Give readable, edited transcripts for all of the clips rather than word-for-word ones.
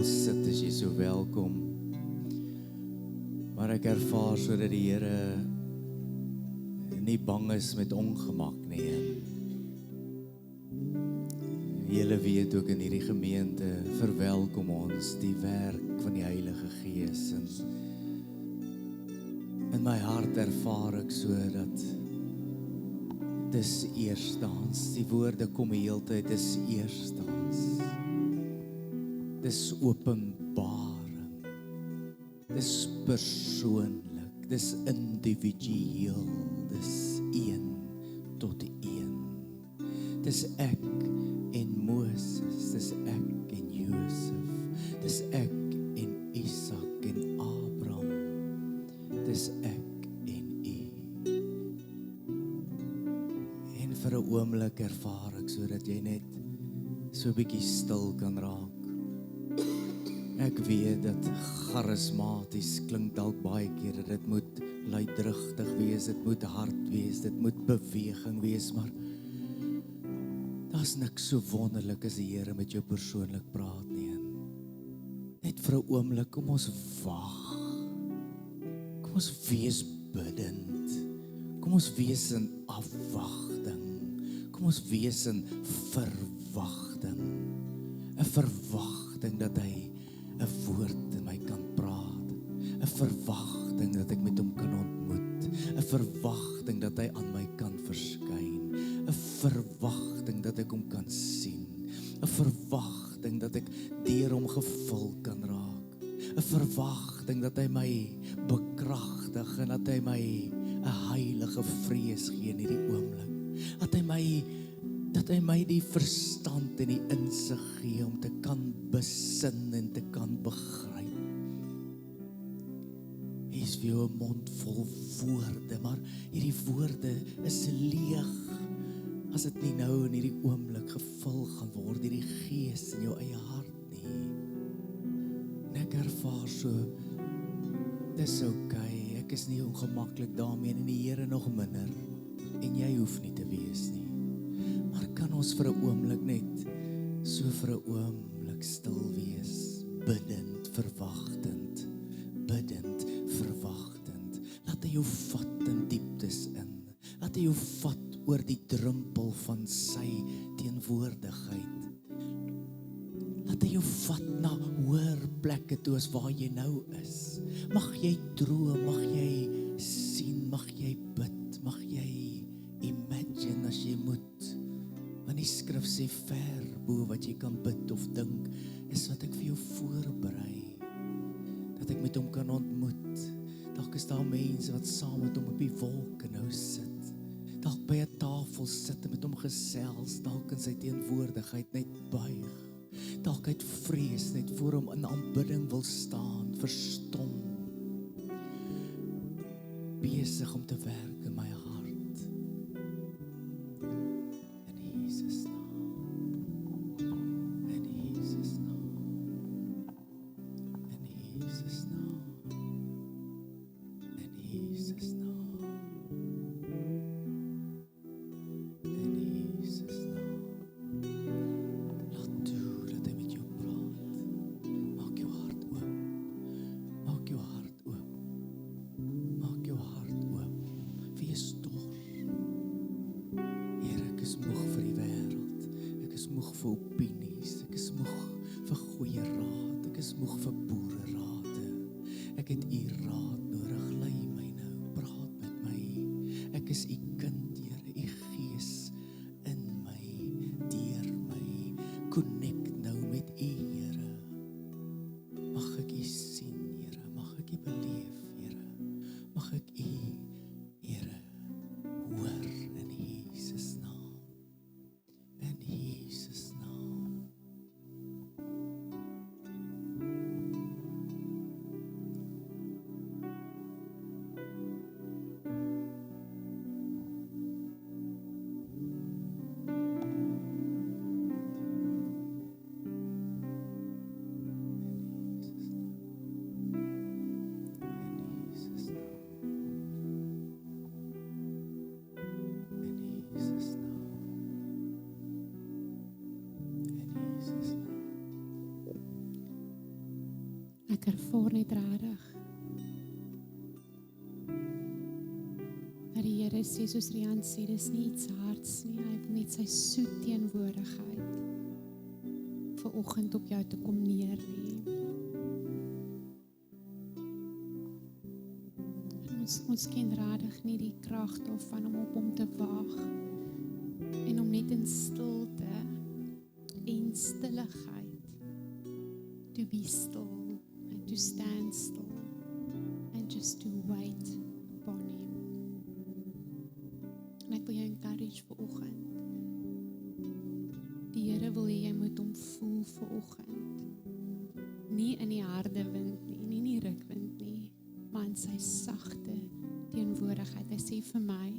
wil sit, is jy so welkom. Maar ek ervaar so dat die Here nie bang is met ongemak nie. Julle weet ook in hierdie gemeente verwelkom ons die werk van die Heilige Gees. En in my hart ervaar ek so dat dis eerstens, die woorde kom die hele tyd, dis eerstens. Dis openbaring, dis persoonlik, dis individueel, dis een tot een. Dis ek en Moses, dis ek en Josef, dis ek en Isak en Abraham, dis ek en U. En vir 'n oomblik ervaar ek so dat jy net so 'n bietjie stil kan raak. Ek weet dat charismaties klink dalk baie keer dat dit moet luidrigtig wees, dit moet hard wees, dit moet beweging wees, maar daar's niks so wonderlik as die Here met jou persoonlik praat nie. Net vir 'n oomblik, kom ons wag. Kom ons wees bidend. Kom ons wees in afwagting. Kom ons wees in verwagting. 'n Verwagting dat hy 'n woord in my kan praat, 'n verwagting dat ek met hom kan ontmoet, 'n verwagting dat hy aan my kan verskyn, 'n verwagting dat ek hom kan sien, 'n verwagting dat ek deur hom gevul kan raak, 'n verwagting dat hy my bekragtig en dat hy my 'n heilige vrees gee in hierdie oomblik, dat hy my die verstand en die insig gee om te kan besin en te kan begryp. Hy is vir jou 'n mond vol woorde, maar hierdie woorde is leeg as dit nie nou in hierdie oomblik gevul gaan word deur die Gees in jou eie hart nie. En ek ervaar so, dis okay, ek is nie ongemaklik daarmee en die Here nog minder, en jy hoef nie te wees nie. Maar kan ons vir 'n oomblik net, so vir 'n oomblik stil wees, bidend, verwagtend, laat hy jou vat in dieptes in, laat hy jou vat oor die drempel van sy teenwoordigheid, laat hy jou vat na hoër plekke toe as waar jy nou is. Mag jy droom, mag jy sien, mag jy bid, mag jy imagine as jy moet. Want die skrif sê ver bo wat jy kan bid of dink, is wat ek vir jou voorberei, dat ek met hom kan ontmoet. Dalk is daar mense wat saam met hom op die wolke nou sit, dalk by 'n tafel sit en met hom gesels, dalk in sy teenwoordigheid net buig, dalk uit vrees net voor hom in aanbidding wil staan, verstom, besig om te werk in my hart. Ek ervaar net regtig dat die Here sê, soos Rian sê, dis nie iets hards nie, hy wil net sy soet teenwoordigheid vanoggend op jou te kom neer lê. Ons ken regtig nie die krag daarvan om op hom te wag en om net in stilte en stilligheid to be still and to stand still and just to wait upon him. En ek wil jou encourage vanoggend. Die Here wil hê jy moet hom voel vanoggend. Nie in die harde wind nie, nie in die rukwind nie, maar in sy sagte teenwoordigheid. Hy sê vir my,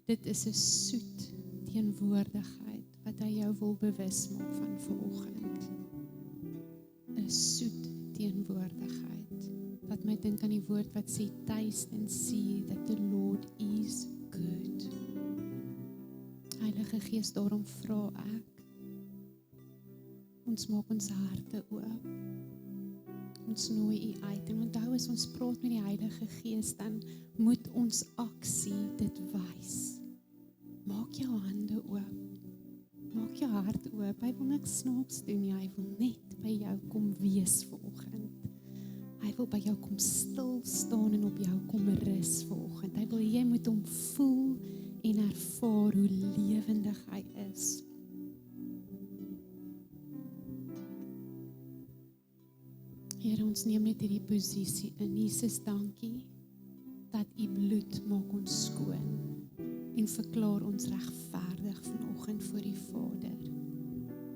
dit is 'n soet teenwoordigheid wat hy jou wil bewus maak van vanoggend. 'n Soet teenwoordigheid. Laat my dink aan die woord wat sê, taste and see that the Lord is good. Heilige Gees, daarom vra ek, ons maak ons harte oop. Ons nooi U uit, en onthou as ons praat met die Heilige Gees, dan moet ons aksie dit wys. Maak jou hande oop, maak jou hart oop. Hy wil niks snaaks doen nie, hy wil net by jou kom wees vanoggend. Hy wil by jou kom stil staan en op jou kom rus vanoggend. Hy wil jy moet hom voel en ervaar hoe lewendig hy is. Here, ons neem net hierdie posisie in. Jesus, dankie dat U bloed maak ons skoon en verklaar ons regverdig vanoggend voor die Vader.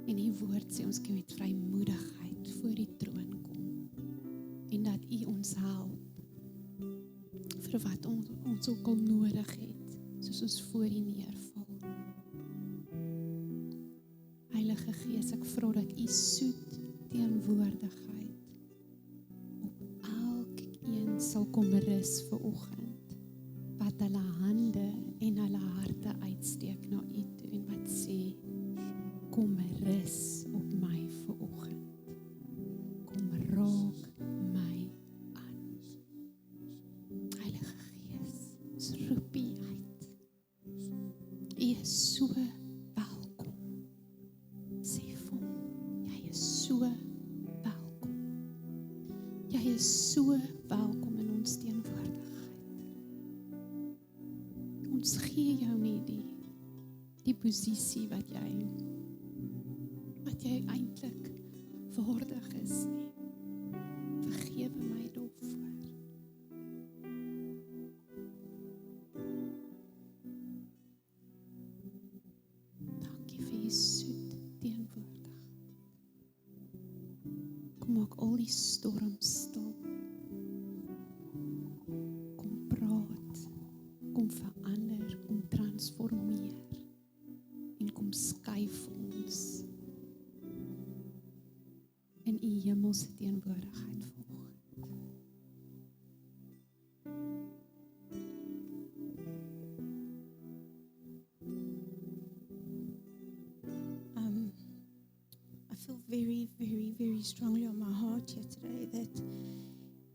En U woord sê ons kan met vrymoedigheid voor die troon kom en dat U ons help vir wat ons ook al nodig het, soos ons voor U neerval. Heilige Gees, ek vra dat U soet teenwoordigheid sal kom rus vanoggend, wat hulle hande en hulle harte uitsteek na U toe en wat sê, kom rus op my vanoggend. Kom raak my aan. Heilige Gees, ons roep U uit. U is so welkom. Sê vir hom, jy is so welkom. Jy is so welkom in ons teenwoordigheid. Ons gee jou nie die posisie wat jy eintlik waardig is nie. Vergewe my daarvoor. Dankie vir U soet teenwoordigheid. Kom maak al die storm stil. Kom verander, kom transformeer en kom skuif ons in U hemelse teenwoordigheid vanoggend. I feel very, very, very strongly on my heart here today that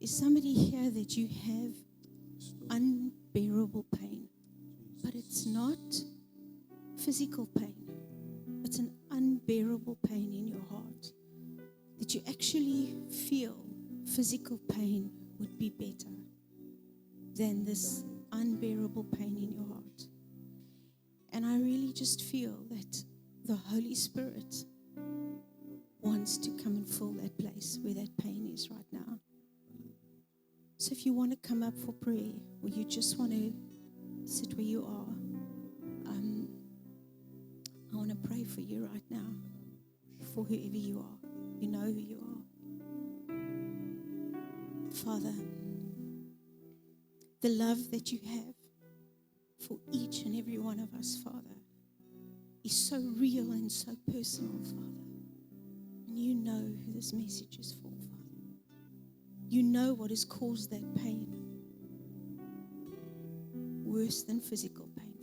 is somebody here that you have unbearable pain, but it's not physical pain. It's an unbearable pain in your heart that you actually feel physical pain would be better than this unbearable pain in your heart. And I really just feel that the Holy Spirit wants to come and fill that place where that pain is right now. So if you want to come up for prayer, or you just want to sit where you are, I want to pray for you right now, for whoever you are. You know who you are. Father, the love that you have for each and every one of us, Father, is so real and so personal, Father. And you know who this message is for, Father. You know what has caused that pain, worse than physical pain,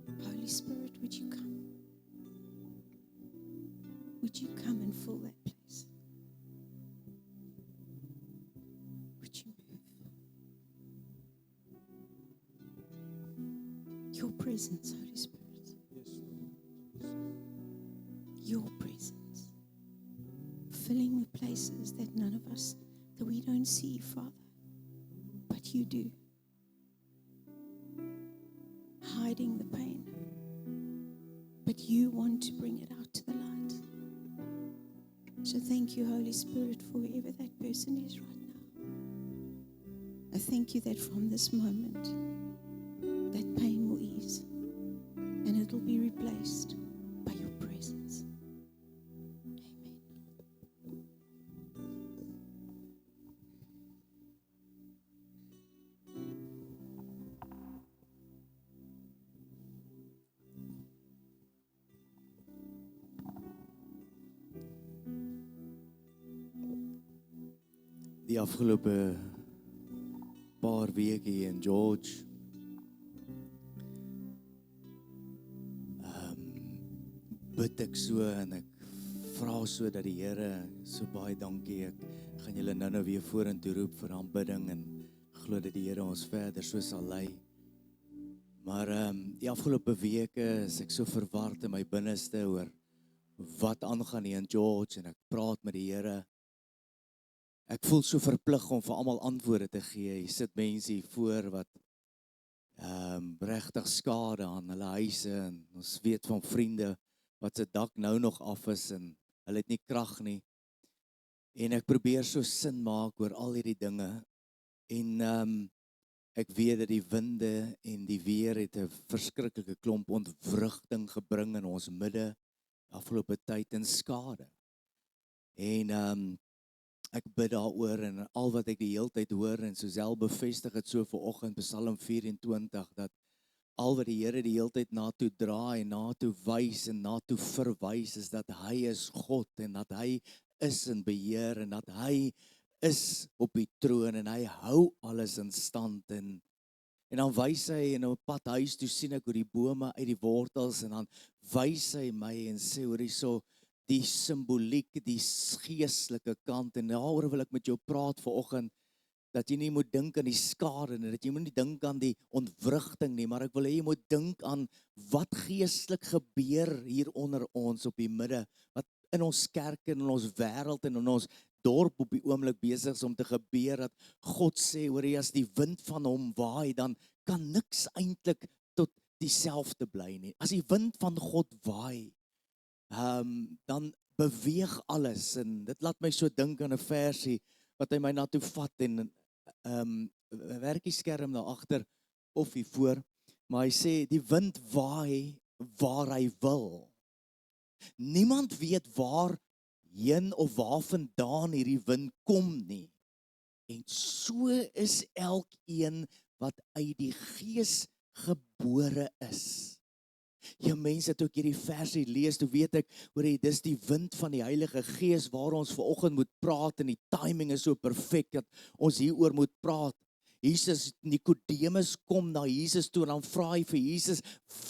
Father. Holy Spirit, would you come? Would you come and fill that place? watch him move. Your presence, Holy Spirit. Your presence. Filling the places that none of us, that we don't see, Father. But you do. Hiding the pain. But you want to bring it out to the light. So thank you, Holy Spirit, for wherever that person is right now. I thank you that from this moment, that pain will ease and it will be replaced by your presence. Amen. Die afgelope paar weke hier in George bid ek so en ek vra so dat die Here so baie dankie, ek gaan julle nou weer vorentoe roep vir aanbidding en glo dat die Here ons verder so sal lei. Maar die afgelope weke is ek so verward in my binneste oor wat aangaan hier in George en ek praat met die Here. Ek voel so verplig om vir almal antwoorde te gee. Hier sit mense hier voor wat regtig skade aan hulle huise en ons weet van vriende wat se dak nou nog af is en hulle het nie krag nie. En ek probeer so sin maak oor al hierdie dinge. En ek weet dat die winde en die weer het 'n verskriklike klomp ontwrigting gebring in ons midde afgelope tyd en skade. En ek bid daaroor en al wat ek die hele tyd hoor en Suzelle bevestig het so vanoggend Psalm 24 dat al wat die Here die hele tyd na toe draai en na toe wys en na toe verwys is dat hy is God en dat hy is in beheer en dat hy is op die troon en hy hou alles in stand en dan wys hy en op pad huis toe sien ek hoe die bome uit die wortels en dan wys hy my en sê hoor hierso die simboliek, die geestelike kant en daaroor wil ek met jou praat vanoggend dat jy nie moet dink aan die skade en dat jy moet nie dink aan die ontwrigting nie, maar ek wil hê jy moet dink aan wat geestelik gebeur hier onder ons op die midde, wat in ons kerk en in ons wêreld en in ons dorp op die oomblik besig is om te gebeur dat God sê, hoor jy, as die wind van hom waai, dan kan niks eintlik tot dieselfde bly nie. As die wind van God waai, dan beweeg alles en dit laat my so dink aan 'n versie wat hy my na toe vat en werk die skerm daar agter of hier voor, maar hy sê die wind waai waar hy wil. Niemand weet waarheen of waarvandaan hierdie wind kom nie. En so is elkeen wat uit die Gees gebore is. Ja mense, toe ek hierdie versie lees, toe weet ek, hoor jy, dis die wind van die Heilige Gees waar ons vanoggend moet praat en die timing is so perfek dat ons hieroor moet praat. Jesus, Nikodemus kom na Jesus toe en dan vra hy vir Jesus,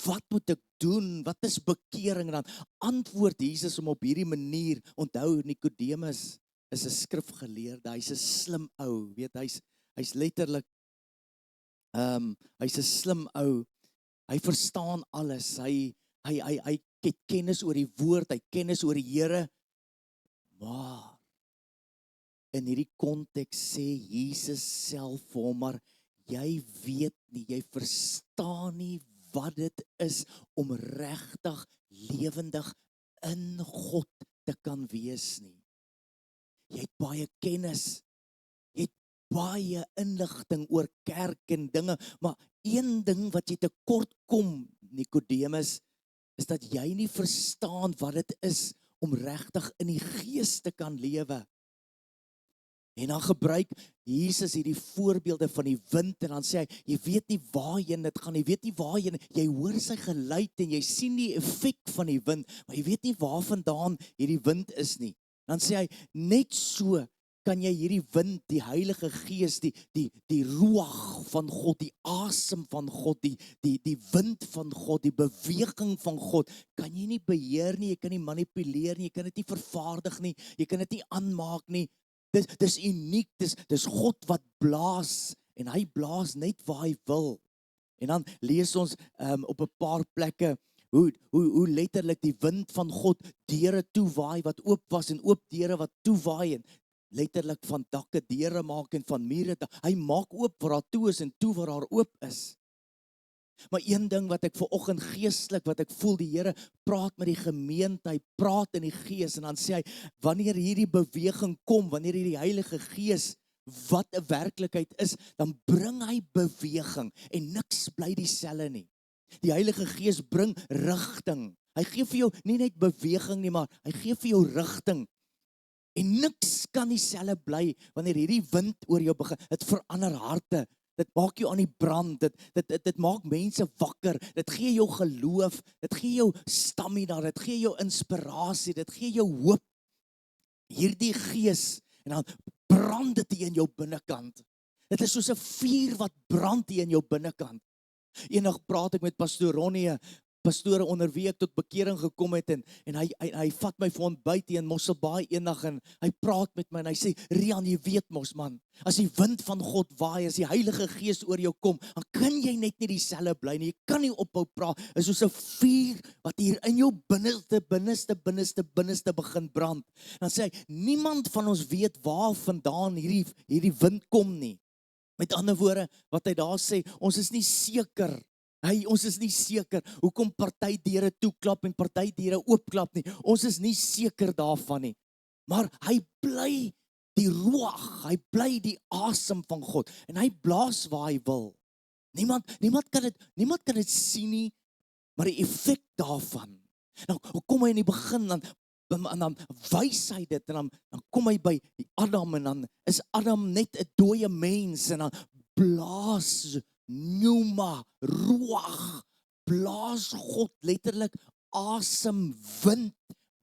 wat moet ek doen? Wat is bekering? En dan antwoord Jesus om op hierdie manier, onthou Nikodemus is 'n skrifgeleerde, hy's 'n slim ou, weet hy's letterlik hy's 'n slim ou. Hy verstaan alles, hy het kennis oor die woord, hy kennis oor die Here, maar in hierdie konteks sê Jesus self vir hom, maar jy weet nie, jy verstaan nie wat dit is om regtig lewendig in God te kan wees nie. Jy het baie kennis, jy het baie inligting oor kerk en dinge, maar een ding wat jy tekort kom, Nikodemus, is dat jy nie verstaan wat dit is om regtig in die Gees te kan lewe. En dan gebruik Jesus hierdie voorbeelde van die wind en dan sê hy, jy weet nie waarheen dit gaan, jy weet nie waarheen, jy hoor sy geluid en jy sien die effek van die wind, maar jy weet nie waarvandaan hierdie wind is nie. Dan sê hy, net so kan jy hierdie wind, die Heilige Gees, die ruach van God, die asem van God, die wind van God, die beweging van God, kan jy nie beheer nie, jy kan nie manipuleer nie, jy kan dit nie vervaardig nie, jy kan dit nie aanmaak nie, dis uniek, dis God wat blaas, en hy blaas net waar hy wil. En dan lees ons op 'n paar plekke, hoe letterlik die wind van God deure toewaai wat oop was en oop deure wat toewaai en letterlik van dakke deure maak en van mure. Hy maak oop waar daar toe is en toe waar daar oop is. Maar een ding wat ek vanoggend geestelik, wat ek voel, die Here praat met die gemeente, hy praat in die gees en dan sê hy, wanneer hierdie beweging kom, wanneer hierdie Heilige Gees wat 'n werklikheid is, dan bring hy beweging en niks bly dieselfde nie. Die Heilige Gees bring rigting. Hy gee vir jou nie net beweging nie, maar hy gee vir jou rigting. En niks kan dieselfde bly wanneer hierdie wind oor jou begin. Dit verander harte. Dit maak jou aan die brand. Dit maak mense wakker. Dit gee jou geloof. Dit gee jou stamina. Dit gee jou inspirasie. Dit gee jou hoop. Hierdie Gees, en dan brand dit hier in jou binnekant. Dit is soos 'n vuur wat brand hier in jou binnekant. Eendag praat ek met pastoor Ronnie, pastore onder wie ek tot bekering gekom het, en hy vat my vir ontbyt hier in Mosselbaai eendag, en hy praat met my en hy sê, Rian, jy weet mos man, as die wind van God waai, as die Heilige Gees oor jou kom, dan kan jy net nie dieselfde bly nie, jy kan nie ophou praat. Dit is soos 'n vuur wat hier in jou binneste begin brand. Dan sê hy, niemand van ons weet waar vandaan hierdie wind kom nie. Met ander woorde, wat hy daar sê, ons is nie seker. Ons is nie seker hoekom party deure toeklap en party deure oopklap nie. Ons is nie seker daarvan nie. Maar hy bly die ruach, hy bly die asem van God en hy blaas waar hy wil. Niemand kan dit sien nie, maar die effek daarvan. Nou kom hy in die begin dan wys hy dit en dan kom hy by Adam en dan is Adam net 'n dooie mens en dan blaas pneuma, ruach, blaas God letterlik asem, wind,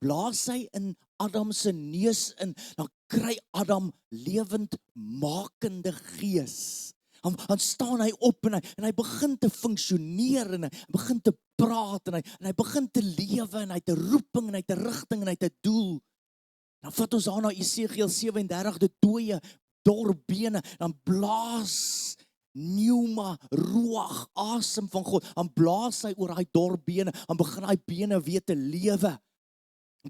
blaas hy in Adam se neus in, dan kry Adam lewendmakende gees. Dan staan hy op en hy begin te funksioneer en hy begin te praat en hy begin te lewe en hy het 'n roeping en hy het 'n rigting en hy het 'n doel. Dan vat ons aan na Esegiel 37, die dooie dorbene, dan blaas pneuma, ruach, asem van God, dan blaas hy oor daai dorbene, dan begin hy bene weer te lewe.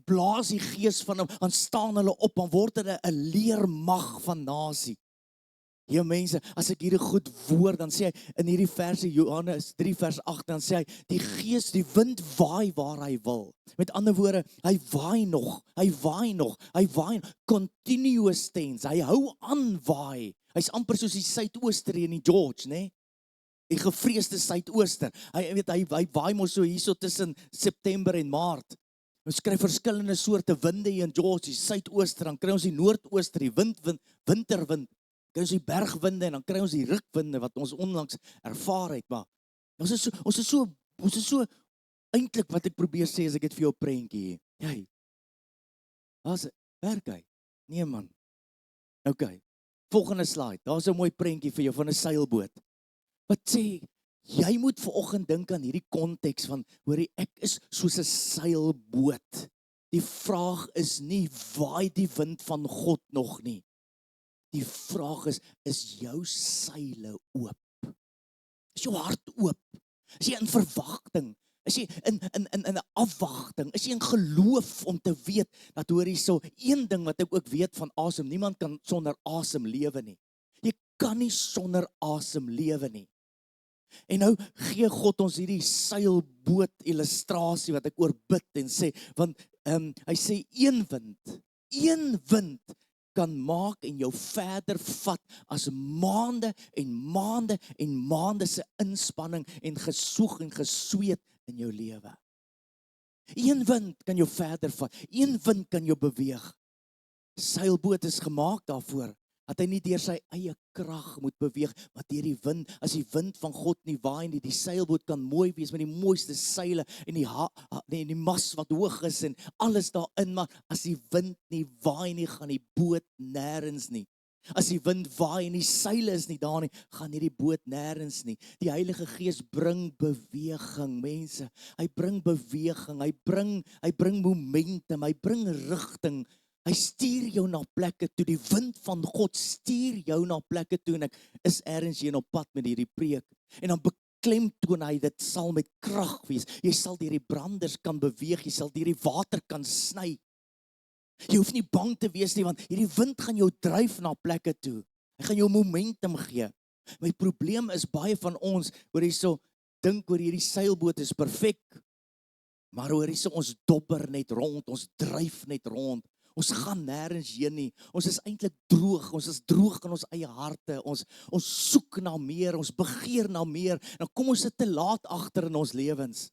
Blaas die gees van hom, dan staan hulle op, dan word hulle 'n leermag van nasie. Ja mense, as ek hierdie goed woord, dan sê hy in hierdie verse, Johannes 3 vers 8, dan sê hy, die gees, die wind waai waar hy wil. Met ander woorde, hy waai nog, continuous tense, hy hou aan waai. Hy's amper soos die suidooster in die George, né? Die gevreesde suidooster. Hy waai mos so hierso tussen September en Maart. Ons kry verskillende soorte winde hier in George, die suidooster, dan kry ons die noordooster, die winterwind, kry ons die bergwinde en dan kry ons die rukwinde wat ons onlangs ervaar het, maar ons is so eintlik wat ek probeer sê as ek dit vir jou prentjie. Jy. Werk hy? Nee man. Okay. Volgende slide. Daar's 'n mooi prentjie vir jou van 'n seilboot. Wat sê jy moet vanoggend dink aan hierdie konteks van hoorie ek is soos 'n seilboot. Die vraag is nie waai die wind van God nog nie. Die vraag is jou seile oop? Is jou hart oop? Is jy in verwagting? Is jy in 'n afwagting? Is jy in geloof om te weet dat hoor hierso een ding wat ek ook weet van asem, niemand kan sonder asem lewe nie. Jy kan nie sonder asem lewe nie. En nou gee God ons hierdie seilboot illustrasie wat ek oorbid en sê, want hy sê een wind kan maak en jou verder vat as maande en maande en maande se inspanning en gesoeg en gesweet in jou lewe. Een wind kan jou verder vat, een wind kan jou beweeg. Seilboot is gemaak daarvoor, dat hy nie deur sy eie krag moet beweeg, maar deur die wind. As die wind van God nie waai nie, die seilboot kan mooi wees met die mooiste seile en die mas wat hoog is en alles daarin, maar as die wind nie waai nie, gaan die boot nêrens nie. As die wind waai en die seile is nie daar nie, gaan hierdie boot nêrens nie. Die Heilige Gees bring beweging, mense. Hy bring beweging, hy bring momentum, hy bring rigting. Hy stuur jou na plekke toe, die wind van God stuur jou na plekke toe, en ek is ergens hier op pad met hierdie preek, en dan beklemtoon hy, dit sal met krag wees, jy sal deur die branders kan beweeg, jy sal deur die water kan sny, jy hoef nie bang te wees nie, want hierdie wind gaan jou dryf na plekke toe, hy gaan jou momentum gee. My probleem is baie van ons, hoor hierso, dink oor hierdie seilboot is perfek, maar hoor hierso, ons dobber net rond, ons dryf net rond, ons gaan nêrens heen nie, ons is eintlik droog, ons is droog in ons eie harte, ons soek na meer, ons begeer na meer, en dan kom ons te laat agter in ons lewens.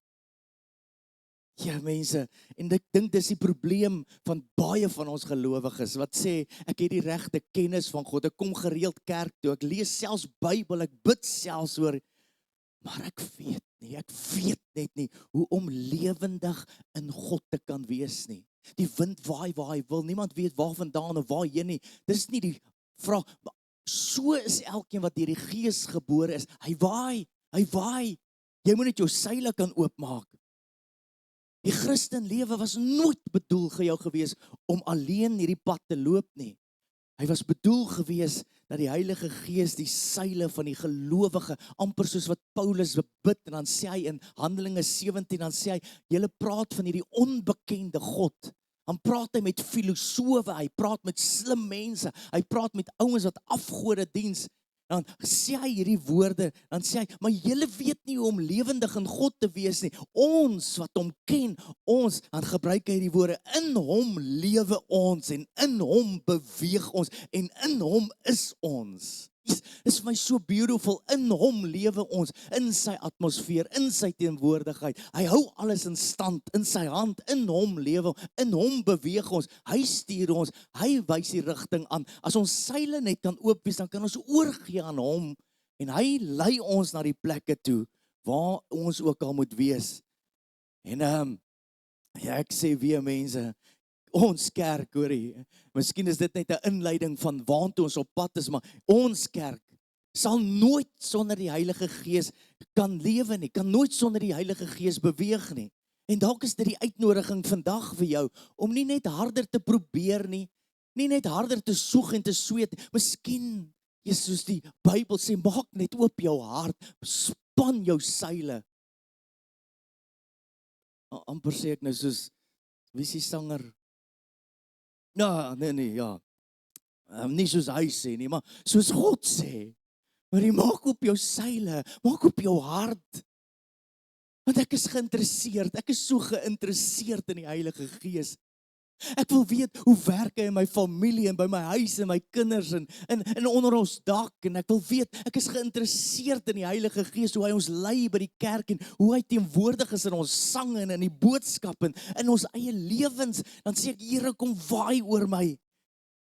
Ja mense, en ek dink dis die probleem van baie van ons gelowiges, wat sê, ek het die regte kennis van God, ek kom gereeld kerk toe, ek lees selfs Bybel, ek bid selfs oor, maar ek weet net nie, hoe om lewendig in God te kan wees nie. Die wind waai waar hy wil, niemand weet waar vandaan of waarheen nie, dis nie die vraag, so is elkeen wat deur die Gees gebore is, hy waai, jy moet net jou seile kan oopmaak. Die Christenlewe was nooit bedoel vir jou gewees om alleen hierdie pad te loop nie. Hy was bedoel gewees dat die Heilige Gees die seile van die gelowige, amper soos wat Paulus bid, en dan sê hy in Handelinge 17, dan sê hy, julle praat van hierdie onbekende God, dan praat hy met filosofe, hy praat met slim mense, hy praat met ouens wat afgode diens, dan sê hy hierdie woorde, dan sê hy, maar julle weet nie hoe om lewendig in God te wees nie, ons wat hom ken, ons, dan gebruik hy die woorde, in hom lewe ons, en in hom beweeg ons, en in hom is ons. Is vir my so beautiful, in hom lewe ons, in sy atmosfeer, in sy teenwoordigheid, hy hou alles in stand, in sy hand, in hom lewe, in hom beweeg ons, hy stuur ons, hy wys die rigting aan, as ons seile net kan oop wees, dan kan ons oorgee aan hom, en hy lei ons na die plekke toe, waar ons ook al moet wees, en ja, ek sê weer mense, ons kerk, hoorie, miskien is dit net 'n inleiding van waartoe ons op pad is, maar ons kerk sal nooit sonder die Heilige Gees kan lewe nie, kan nooit sonder die Heilige Gees beweeg nie. En dalk is dit die uitnodiging vandag vir jou, om nie net harder te probeer nie, nie net harder te soeg en te sweet, miskien, soos die Bybel sê, maak net oop jou hart, span jou seile. Amper sê ek nou soos, wie is die sanger? Nee, nie soos hy sê nie, maar soos God sê, maar jy maak op jou seile, maak op jou hart, want ek is geïnteresseerd, ek is so geïnteresseerd in die Heilige Gees, ek wil weet, hoe werk hy in my familie, en by my huis, en my kinders, en onder ons dak, en ek wil weet, ek is geïnteresseerd in die Heilige Gees, hoe hy ons lei by die kerk, en hoe hy teenwoordig is in ons sang, en in die boodskap, en in ons eie lewens, dan sê ek, Here, kom waai oor my.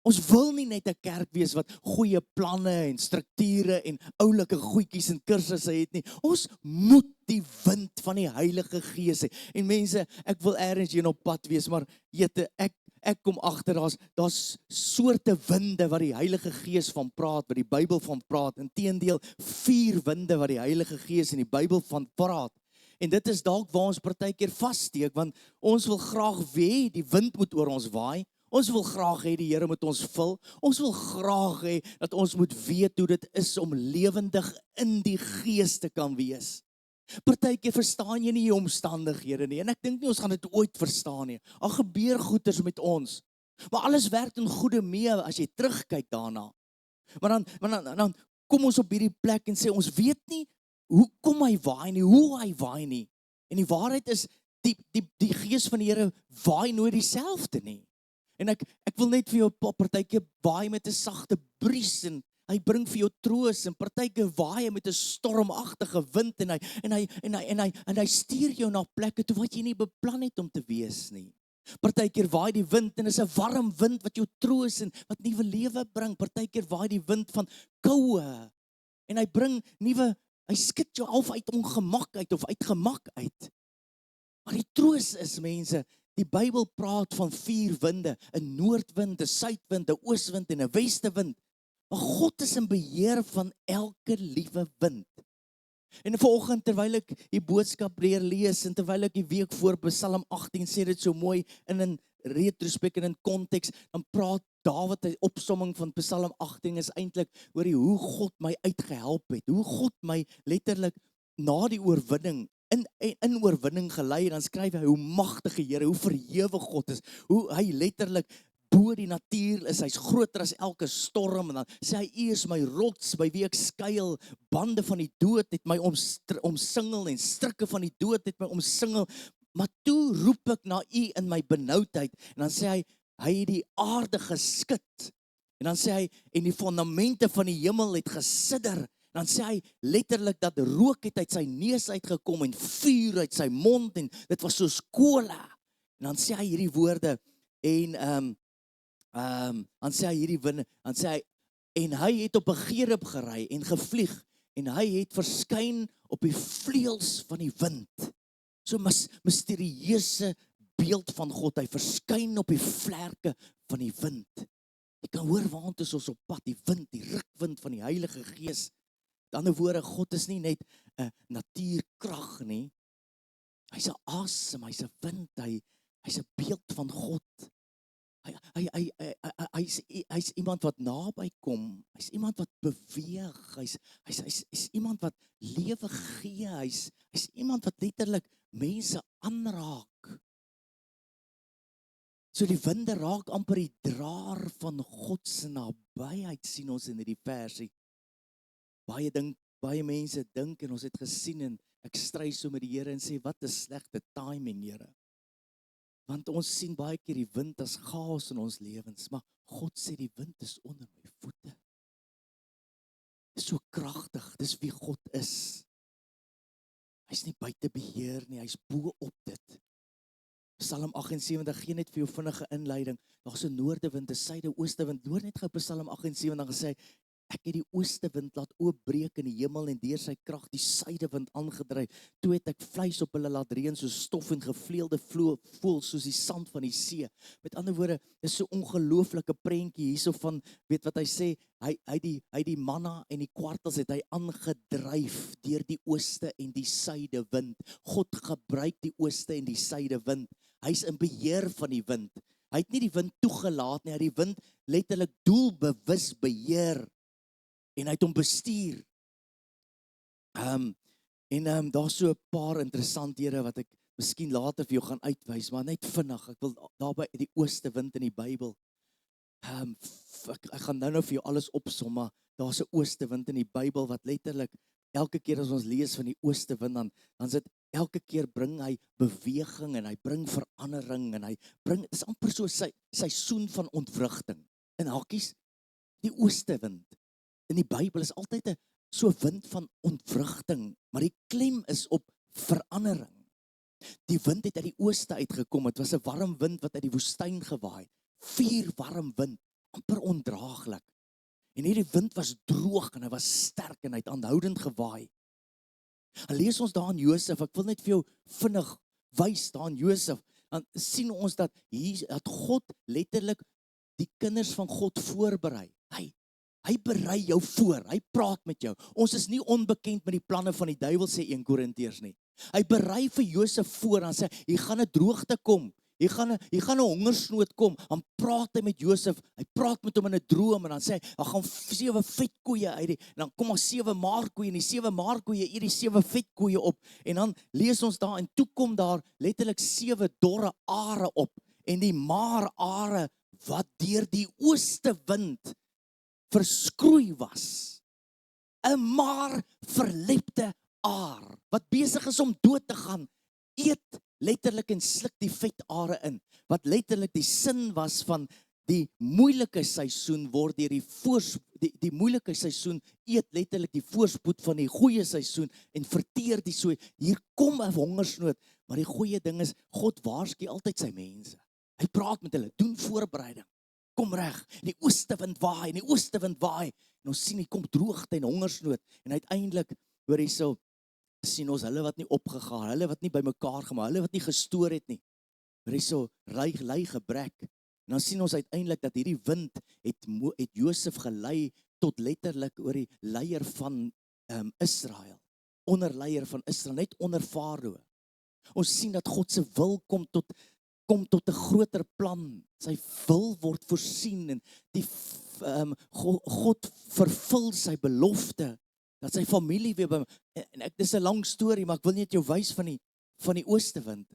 Ons wil nie net 'n kerk wees wat goeie planne en strukture en oulike goedjies en kursusse het nie. Ons moet die wind van die Heilige Gees hê. En mense, ek wil ergens hier op pad wees, maar ek kom agter, daar's soorte winde wat die Heilige Gees van praat, wat die Bybel van praat. Inteendeel, 4 winde wat die Heilige Gees in die Bybel van praat. En dit is dalk waar ons partykeer vassteek, want ons wil graag hê die wind moet oor ons waai. Ons wil graag hê die Here moet ons vul. Ons wil graag hê dat ons moet weet hoe dit is om lewendig in die Gees te kan wees. Partykeer verstaan jy nie die omstandighede nie, en ek dink nie ons gaan dit ooit verstaan nie. Al gebeur goeders met ons, maar alles werk in goeie mee as jy terugkyk daarna. Maar dan kom ons op hierdie plek en sê, ons weet nie hoe kom hy waai nie, hoe hy waai nie. En die waarheid is, die Gees van die Here waai nooit dieselfde nie. En ek wil net vir jou partykeer waai met 'n sagte bries, en hy bring vir jou troos, en partykeer waai hy met 'n stormagtige wind, en hy stuur jou na plekke toe wat jy nie beplan het om te wees nie. Partykeer waai die wind, en is 'n warm wind wat jou troos en wat nuwe lewe bring. Partykeer waai die wind van koue, en hy bring hy skud jou af uit ongemak uit of uit gemak uit. Maar die troos is, mense, die Bybel praat van 4 winde, 'n noordwind, 'n suidwind, 'n ooswind en 'n westewind. Maar God is in beheer van elke liewe wind. En vanoggend, terwyl ek die boodskap leer lees, en terwyl ek die week voor Psalm 18 sê dit so mooi, in retrospek en in konteks, dan praat Dawid, die opsomming van Psalm 18 is eintlik oor hoe God my uitgehelp het, hoe God my letterlik na die oorwinning, in oorwinning gelei, dan skryf hy hoe magtige Here, hoe verhewe God is, hoe hy letterlik bo die natuur is, hy's groter as elke storm, en dan sê hy, U is my rots, by wie ek skuil, bande van die dood het my omsingel, en strikke van die dood het my omsingel, maar toe roep ek na U in my benoudheid, en dan sê hy het die aarde geskit, en dan sê hy, en die fondamente van die hemel het gesidder, dan sê hy letterlik dat rook het uit sy neus uitgekom, en vuur uit sy mond, en dit was soos kolle, en dan sê hy hierdie woorde, en dan sê hy hierdie winne, dan sê hy, en hy het op 'n gerub gery, en gevlieg, en hy het verskyn op die vleuels van die wind, so mysterieuse beeld van God, hy verskyn op die vlerke van die wind, jy kan hoor waant is ons op pad, die wind, die rukwind van die Heilige Gees, met ander woorde, God is nie net 'n natuurkrag nie, hy's 'n asem, hy's 'n wind, hy's 'n beeld van God, hy's iemand wat naby kom, hy's iemand wat beweeg, hy's iemand wat lewe gee, hy's iemand wat letterlik mense aanraak. So die winde raak amper die draer van God se nabyheid, sien ons in hierdie versie. Baie mense dink, en ons het gesien, en ek stry so met die Here en sê, wat 'n slegte timing, Here. Want ons sien baie keer die wind as chaos in ons lewens, maar God sê die wind is onder my voete. Dis so kragtig, dis wie God is. Hy's nie buite beheer nie, hy's bo op dit. Psalm 78, gee net vir jou vinnige inleiding, daar's 'n noordewind, 'n suide oostewind, hoor net gou Psalm 78 gesê, ek het die oostewind laat oopbreek in die hemel en deur sy krag die suidewind aangedryf. Toe het ek vleis op hulle laat reën soos stof en gevleelde voël soos die sand van die see. Met ander woorde, dis so 'n ongelooflike prentjie hierso van, weet wat hy sê, hy die manna en die kwartels het hy aangedryf deur die ooste en die suidewind. God gebruik die ooste en die suidewind. Hy's in beheer van die wind. Hy het nie die wind toegelaat nie, hy het die wind letterlik doelbewus beheer. En hy het hom bestuur. Daar's so 'n paar interessanthede wat ek miskien later vir jou gaan uitwys, maar net vinnig, ek wil daarby die oostewind in die Bybel. Ek gaan nou vir jou alles opsom, maar daar's 'n oostewind in die Bybel wat letterlik, elke keer as ons lees van die oostewind, dan sit elke keer bring hy beweging, en hy bring verandering, en hy bring, dit is amper so sy seisoen van ontwrigting. In hakies, die oostewind in die Bybel is altyd so 'n wind van ontwrigting, maar die klem is op verandering. Die wind het uit die ooste uitgekom, het was 'n warm wind wat uit die woestyn gewaai, vuur warm wind, amper ondraaglik. En hierdie wind was droog, en hy was sterk, en hy het aanhoudend gewaai. En lees ons daar in Josef, ek wil net vir jou vinnig wys daar in Josef, dan sien ons dat God letterlik die kinders van God voorberei. Hy berei jou voor, hy praat met jou. Ons is nie onbekend met die planne van die duiwel, sê 1 Korintiërs nie. Hy berei vir Josef voor, dan sê, hier gaan 'n droogte kom, hier gaan 'n hongersnood kom, dan praat hy met Josef, hy praat met hom in 'n droom, en dan sê hy, daar gaan 7 vetkoeie uit, en dan kom daar 7 maarkoeie, en die 7 maarkoeie eet die 7 vetkoeie op, en dan lees ons daar, en toe kom daar letterlik 7 dorre are op, en die are wat deur die ooste wind verskroei was, 'n maar verlepte aar, wat besig is om dood te gaan, eet letterlik en sluk die vetare in, wat letterlik die sin was van die moeilike seisoen word deur die moeilike seisoen eet letterlik die voorspoed van die goeie seisoen en verteer die so, hier kom 'n hongersnood, maar die goeie ding is, God waarsku altyd sy mense, hy praat met hulle, doen voorbereiding, kom reg, en die oostewind waai, en ons sien, hier kom droogte en hongersnood, en uiteindelik, hoor hierso, sien ons hulle wat nie opgegaan, hulle wat nie by mekaar gemaak, hulle wat nie gestoor het nie, hoor hierso, ly gebrek, en dan sien ons uiteindelik dat hierdie wind het Josef gelei tot letterlik oor die leier van Israel, onderleier van Israel, net onder Farao. Ons sien dat God se wil kom tot kom tot 'n groter plan. Sy wil word voorsien en God vervul sy belofte dat sy familie weer by en dis 'n lang storie, maar ek wil net jou wys van die oostewind.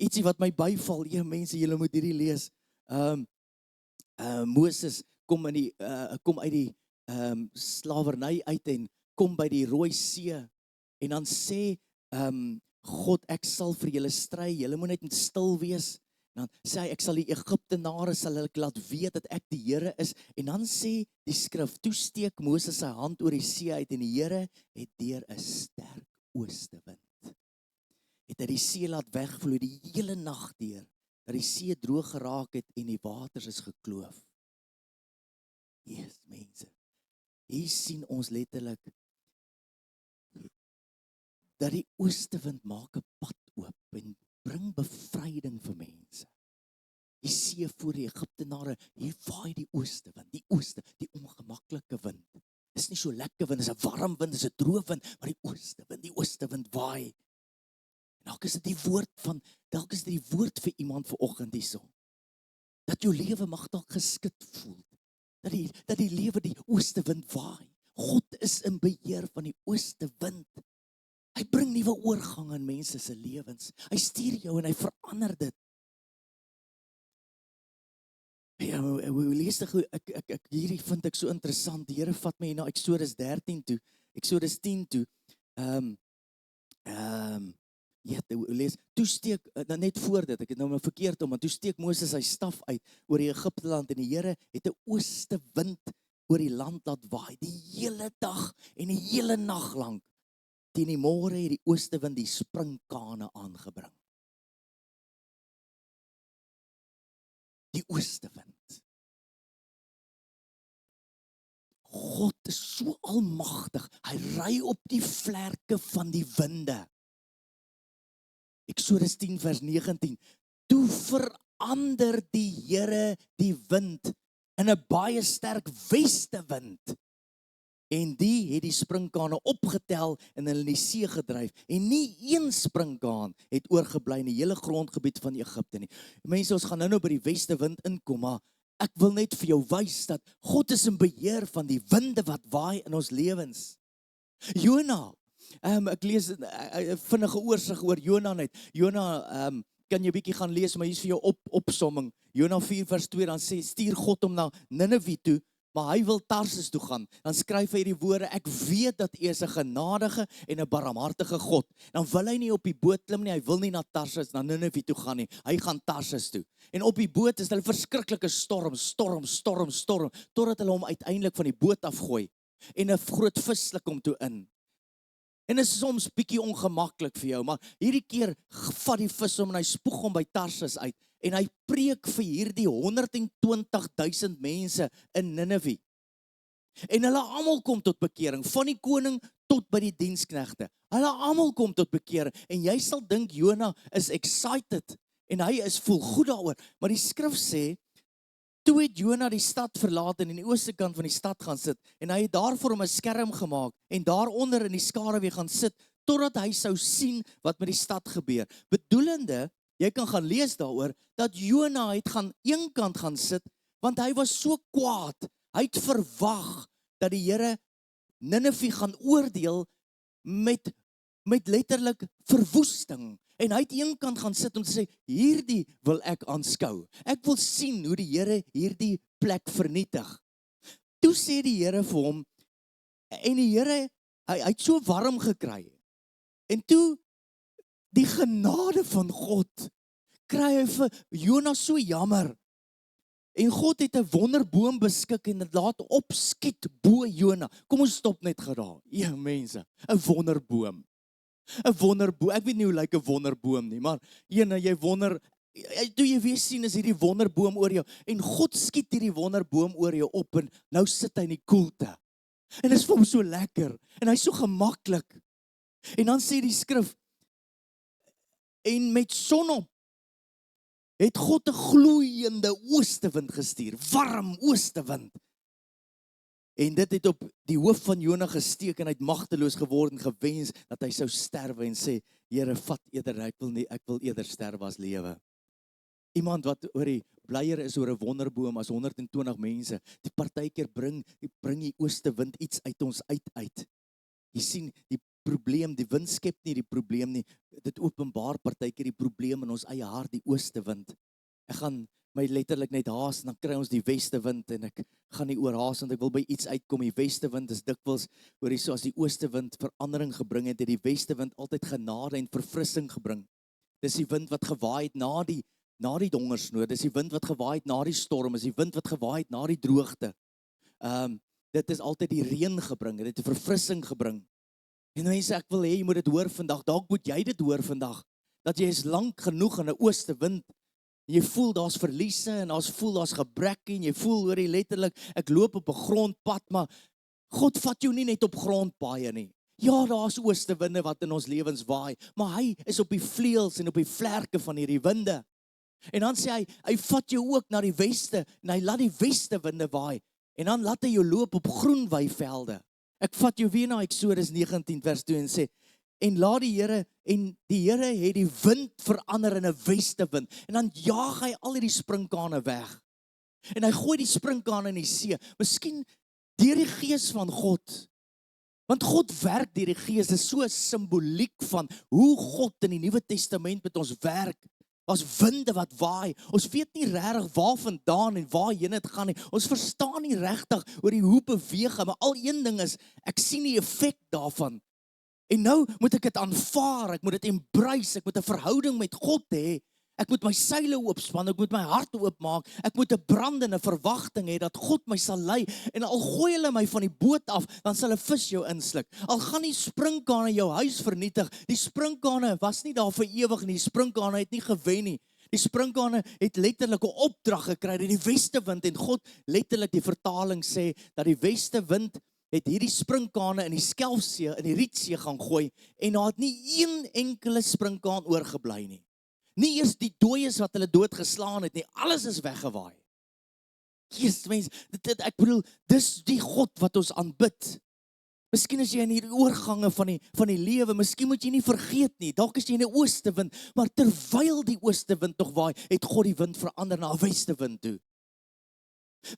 Ietsie wat my byval, mense, julle moet hierdie lees. Moses kom uit die slawerny uit en kom by die Rooi See en dan sê God, ek sal vir julle stry, julle moet net stil wees. En dan sê hy, ek sal die Egiptenare sal hulle laat weet dat ek die Here is. En dan sê die skrif, toe steek Moses sy hand oor die see uit en die Here het deur 'n sterk oostewind het hy die see laat wegvloei die hele nag deur, dat die see droog geraak het en die waters is gekloof. Mense, hier sien ons letterlik dat die oostewind maak 'n pad oop en bring bevryding vir mense. Die see voor die Egiptenare, hier waai die oostewind, die ongemaklike wind. Dis nie so lekker wind, dis 'n warm wind, dis 'n droë wind, maar die oostewind waai. Dalk is dit die woord vir iemand vanoggend hierso. Dat jou lewe mag dalk geskit voel. Dat die lewe die oostewind waai. God is in beheer van die oostewind. Hy bring nuwe oorgang in mense se lewens. Hy stuur jou en hy verander dit. Ja, lees ek hierdie vind ek so interessant. Die Here vat my na Eksodus 13 toe, Eksodus 10 toe. Lees, toe steek, net voor dit, ek het nou verkeerd om, want toe steek Moses sy staf uit oor die Egipteland en die Here het 'n oostewind oor die land laat waai, die hele dag en die hele nag lank. Teen die môre het die oostewind die sprinkane aangebring. Die oostewind. God is so almagtig, hy ry op die vlerke van die winde. Eksodus 10 vers 19, toe verander die Here die wind in 'n baie sterk westewind en die het die sprinkane opgetel en hulle in die see gedryf en nie een sprinkaan het oorgebly in die hele grondgebied van Egipte nie. Mense, ons gaan nou by die westewind inkom, maar ek wil net vir jou wys dat God is in beheer van die winde wat waai in ons lewens. Jona, ek lees vinnige oorsig oor Jona net. Jona, kan jy bietjie gaan lees, maar hier is vir jou opsomming. Jona 4 vers 2, dan sê, stuur God hom na Ninive toe, maar hy wil Tarsus toe gaan. Dan skryf hy die woorde, ek weet dat U is 'n genadige en 'n barmhartige God. Dan wil hy nie op die boot klim nie, hy wil nie na Tarsus, na Ninive toe gaan nie. Hy gaan Tarsus toe. En op die boot is hulle verskriklike storm, totdat hulle hom uiteindelik van die boot afgooi en 'n groot vis sluk hom toe in. En dit is soms bietjie ongemaklik vir jou, maar hierdie keer vat die vis hom en hy spoeg hom by Tarsus uit en hy preek vir hierdie 120,000 mense in Ninive. En hulle almal kom tot bekering, van die koning tot by die diensknegte. Hulle almal kom tot bekering en jy sal dink Jona is excited en hy is voel goed daaroor, maar die skrif sê toe het Jona die stad verlaat en in die ooste kant van die stad gaan sit en hy het daarvoor hom 'n skerm gemaak en daaronder in die skaduwee gaan sit totdat hy sou sien wat met die stad gebeur. Bedoelende, jy kan gaan lees daaroor dat Jona het gaan een kant gaan sit want hy was so kwaad. Hy het verwag dat die Here Ninive gaan oordeel met letterlik verwoesting. En hy het een kant gaan sit om te sê, hierdie wil ek aanskou. Ek wil sien hoe die Here hierdie plek vernietig. Toe sê die Here vir hom, en die Here, hy het so warm gekry. En toe, die genade van God, kry hy vir Jona so jammer. En God het 'n wonderboom beskik en dit laat opskiet bo Jona. Kom ons stop net geraak. Ja, mense, 'n wonderboom. 'n wonderboom, ek weet nie hoe lyk 'n wonderboom nie, maar jy wonder, toe jy weer sien is hierdie wonderboom oor jou, en God skiet hierdie wonderboom oor jou op, en nou sit hy in die koelte, en is vir hom so lekker, en hy is so gemaklik, en dan sê die skrif, en met son op, het God 'n gloeiende oostewind gestuur, warm oostewind, en dit het op die hoof van Jona gesteek en hy het magteloos geword en gewens dat hy sou sterwe en sê, Here, vat eerder, ek wil eerder sterwe as lewe. iemand wat oor die blyer is oor 'n wonderboom as 120 mense. Die partykeer bring die ooste wind iets uit ons uit. Jy sien, die probleem, die wind skep nie die probleem nie. Dit openbaar partykeer die probleem in ons eie hart, die ooste wind. Ek gaan my letterlik net haas, dan kry ons die weste wind en ek gaan nie oorhaas want ek wil by iets uitkom. Die weste wind is dikwels, hoor jy, so as die ooste wind verandering gebring het die weste wind altyd genade en verfrissing gebring. Dis die wind wat gewaai het na die dongersnood, dis die wind wat gewaai het na die storm, is die wind wat gewaai het na die droogte. Dit is altyd die reën gebring, dit het 'n verfrissing gebring. En mense, ek wil hê jy moet dit hoor vandag, dalk moet jy dit hoor vandag, dat jy is lank genoeg in 'n ooste wind, en jy voel daar's verliese, en daar's gebrek, en jy voel, hoor jy letterlik, ek loop op 'n grondpad, maar God vat jou nie net op grondpaaie nie. Ja, daar's ooste winde wat in ons lewens waai, maar hy is op die vleuels en op die vlerke van hierdie winde. En dan sê hy vat jou ook na die weste, en hy laat die weste winde waai, en dan laat hy jou loop op groen weivelde. Ek vat jou weer na Eksodus 19 vers 2 en sê, en laat die Here het die wind verander in 'n weste wind, en dan jaag hy al hierdie sprinkane weg, en hy gooi die sprinkane in die see, miskien deur die gees van God, want God werk deur die gees, dit is so 'n simboliek van hoe God in die Nuwe Testament met ons werk, as winde wat waai, ons weet nie regtig waar vandaan en waarheen dit gaan nie, ons verstaan nie regtig oor die hoe beweeg, maar al een ding is, ek sien die effek daarvan, en nou moet ek dit aanvaar, ek moet dit embrace, ek moet 'n verhouding met God hê, ek moet my seile oopspan, ek moet my hart oopmaak, ek moet 'n brandende verwagting hê, dat God my sal lei, en al gooi hulle my van die boot af, dan sal 'n vis jou insluk, al gaan die sprinkane jou huis vernietig, die sprinkane was nie daar vir ewig nie, die sprinkane het nie gewen nie, die sprinkane het letterlik 'n opdrag gekry, dat die weste wind, en God letterlik die vertaling sê, dat die weste wind het hierdie sprinkane in die Skelfsee, in die Rietsee gaan gooi, en daar het nie een enkele sprinkaan oorgebly nie. Nie eers die dooies wat hulle doodgeslaan het nie, alles is weggewaai. Jesus, mens, ek bedoel, dis die God wat ons aanbid. Miskien is jy in hierdie oorgange van die lewe, miskien moet jy nie vergeet nie, dalk is jy in 'n ooste wind, maar terwyl die ooste wind nog waai, het God die wind verander na 'n weste wind toe.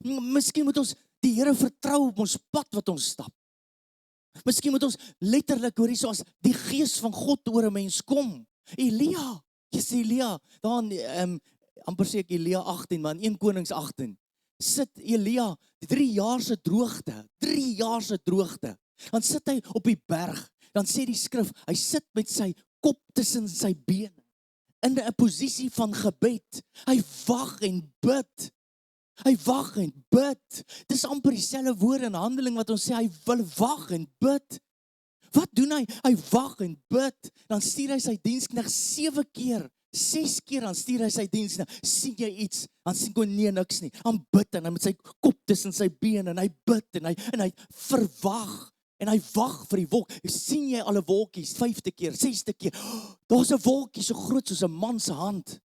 Miskien moet ons die Here vertrou op ons pad wat ons stap. Miskien moet ons letterlik hoor hier soos die gees van God oor 'n mens kom. Elia, jy sê Elia, dan amper sê ek Elia 18, maar in 1 Konings 18, sit Elia 3 jaar se droogte, 3 jaar se droogte. Dan sit hy op die berg, dan sê die skrif, hy sit met sy kop tussen sy bene, in 'n posisie van gebed. Hy wag en bid. Hy wag en bid. Dis amper dieselfde woord in Handeling wat ons sê, hy wil wag en bid. Wat doen hy? Hy wag en bid. Dan stuur hy sy diensknegt 7 keer, 6 keer, dan stuur hy sy diensknegt. Sien jy iets? Dan sien hy nee, niks nie. Dan bid en hy met sy kop tussen sy bene, en hy bid, en hy verwag, en hy wag vir die wolk. Sien jy alle wolkies, 5de keer, 6de keer, daar's 'n wolkie so groot soos 'n man se hand,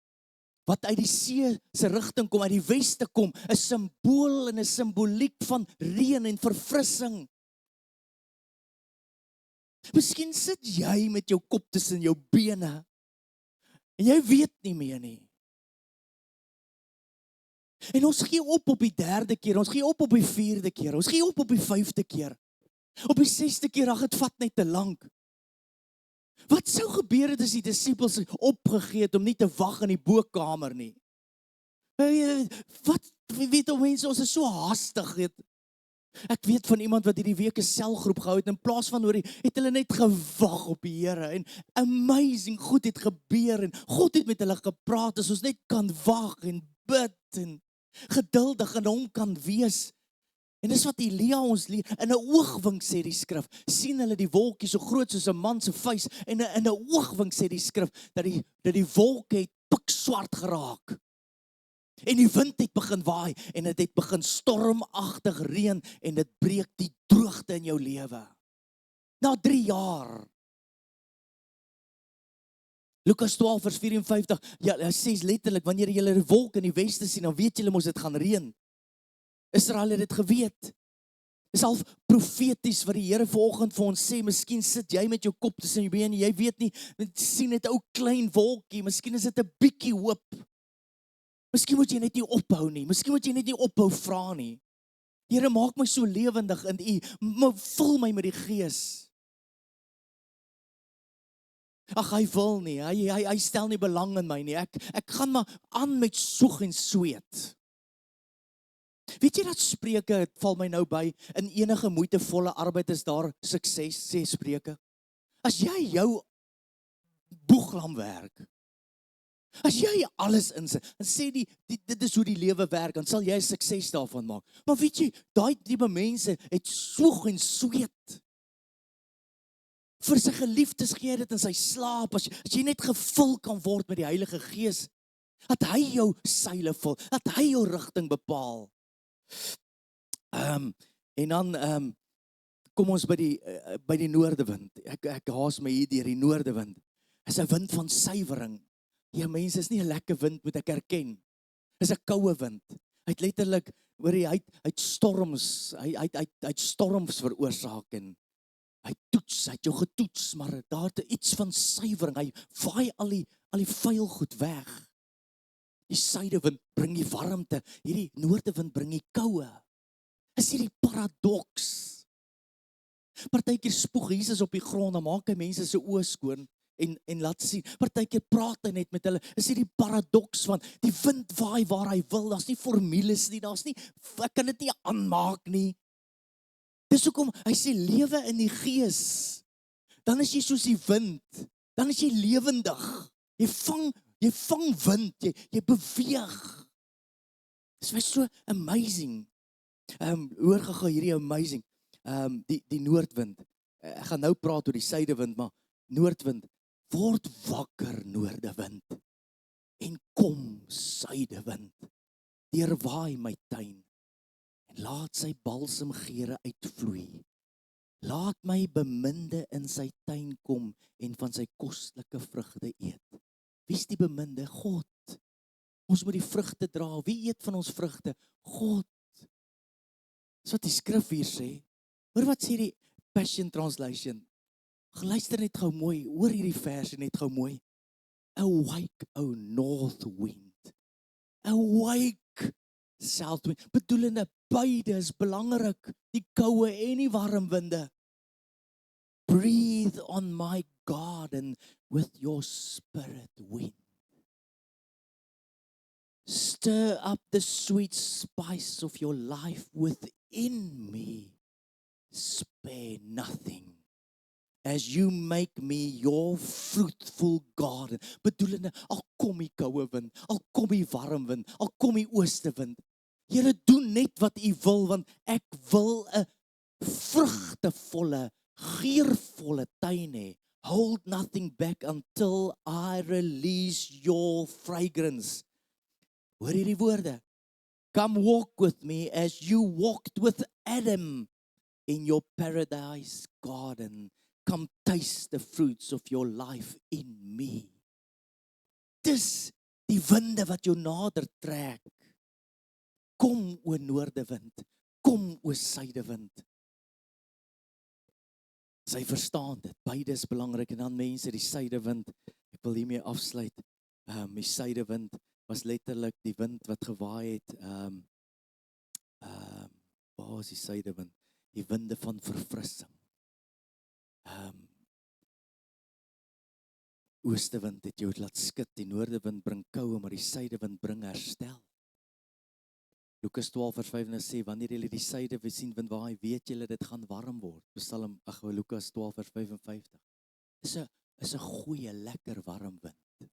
wat uit die see se rigting kom, uit die weste kom, 'n simbool en 'n simboliek van reën en verfrissing. Miskien sit jy met jou kop tussen jou bene, en jy weet nie meer nie. En ons gee op die 3de keer, ons gee op die 4de keer, ons gee op die 5de keer. Op die 6de keer, ag, dit vat net te lank. Wat sou gebeur het as die disippels opgegee het om nie te wag in die bokamer nie? Wat, weet jy mense, ons is so haastig. Ek weet van iemand wat hierdie week 'n selgroep gehou het, in plaas van hoor, het hulle net gewag op die Here, en amazing goed het gebeur, en God het met hulle gepraat, as ons net kan wag en bid, en geduldig in hom kan wees. En dis wat Elia ons leer, in 'n oogwink sê die skrif, sien hulle die wolkie so groot soos 'n man se vuis, en in 'n oogwink sê die skrif, dat die wolke het pikswart geraak. En die wind het begin waai, en dit het begin stormagtig reën, en dit breek die droogte in jou lewe. Na 3 jaar. Lukas 12 vers 54, ja, hy sê letterlik, wanneer julle die wolk in die weste sien, dan weet julle mos dit gaan reën. Israel het dit geweet. Is al profeties wat die Here vanoggend vir ons sê, miskien sit jy met jou kop tussen jou bene, jy weet nie, sien net 'n ou klein wolkie, miskien is dit 'n bietjie hoop. Miskien moet jy net nie ophou nie. Miskien moet jy net nie ophou vra nie. Here, maak my so lewendig in U. Vul my met die Gees. Ag, hy wil nie. Hy stel nie belang in my nie. Ek gaan maar aan met soeg en sweet. Weet jy dat Spreuke, het val my nou by, in enige moeitevolle arbeid is daar sukses, sê Spreuke. As jy jou boeglam werk, as jy alles insit, en sê dit is hoe die lewe werk, dan sal jy sukses daarvan maak. Maar weet jy, daai tipe mense het soeg en sweet. Vir sy geliefdes gee hy dit in sy slaap, as jy net gevul kan word met die Heilige Gees, dat hy jou seile vul, dat hy jou rigting bepaal. En dan kom ons by die noordewind. Ek haas my hier deur die noordewind. Is 'n wind van suiwering. Ja, mense, is nie 'n lekker wind, moet ek erken. Is 'n koue wind. Hy het letterlik, hoor jy, hy het storms, hy het storms veroorsaak en hy het jou getoets, maar daar het iets van suiwering. Hy vaai al die vuil goed weg. Die suidewind bring die warmte, hierdie noordewind bring die koue. Is hierdie paradoks. Partykeer spoeg Jesus op die grond, dan maak hy mense se oë skoon en laat sien. Partykeer praat hy net met hulle. Is hierdie paradoks van die wind waai waar hy wil. Daar's nie formules nie, ek kan dit nie aanmaak nie. Dis hoekom hy sê lewe in die Gees. Dan is jy soos die wind. Dan is jy lewendig. Jy vang wind, jy beweeg. Dit is so amazing. Hoor gou hierdie amazing. Die noordwind. Ek gaan nou praat oor die suidewind, maar noordwind. Word wakker, noordewind. En kom, suidewind. Deurwaai my tuin. En laat sy balsemgeure uitvloei. Laat my beminde in sy tuin kom en van sy kostelike vrugte eet. Wie is die beminde? God. Ons moet die vrugte dra. Wie eet van ons vrugte? God. Dis wat die skrif hier sê. Hoor wat sê die Passion Translation. Luister net gou mooi. Hoor hierdie verse net gou mooi. Awake, O north wind. Awake, south wind. Bedoelende, beide is belangrik. Die koue en die warm winde. Breathe on my garden with your spirit wind. Stir up the sweet spice of your life within me. Spare nothing. As you make me your fruitful garden. Bedoelende, al kom die koue wind, al kom die warm wind, al kom die ooste wind. Here, doen net wat U wil, want ek wil 'n vrugtevolle, geurvolle tuin hê. Hold nothing back until I release your fragrance. Hoor hierdie woorde. Come walk with me as you walked with Adam in your paradise garden. Come taste the fruits of your life in me. Dis die winde wat jou nader trek. Kom, o noordewind. Kom, o suidewind. Sy verstaan dit. Beide is belangrik. En dan mense, die suidewind. Ek wil hiermee afsluit. Die suidewind was letterlik die wind wat gewaai het. Waar is die suidewind? Die winde van verfrissing. Oostewind het jou laat skud, die noordewind bring koue, maar die suidewind bring herstel. Lukas 12 vers 5 sê, wanneer julle die suidewind sien wind waai, weet julle dit gaan warm word. Lukas 12 vers 55. Is 'n goeie, lekker warm wind.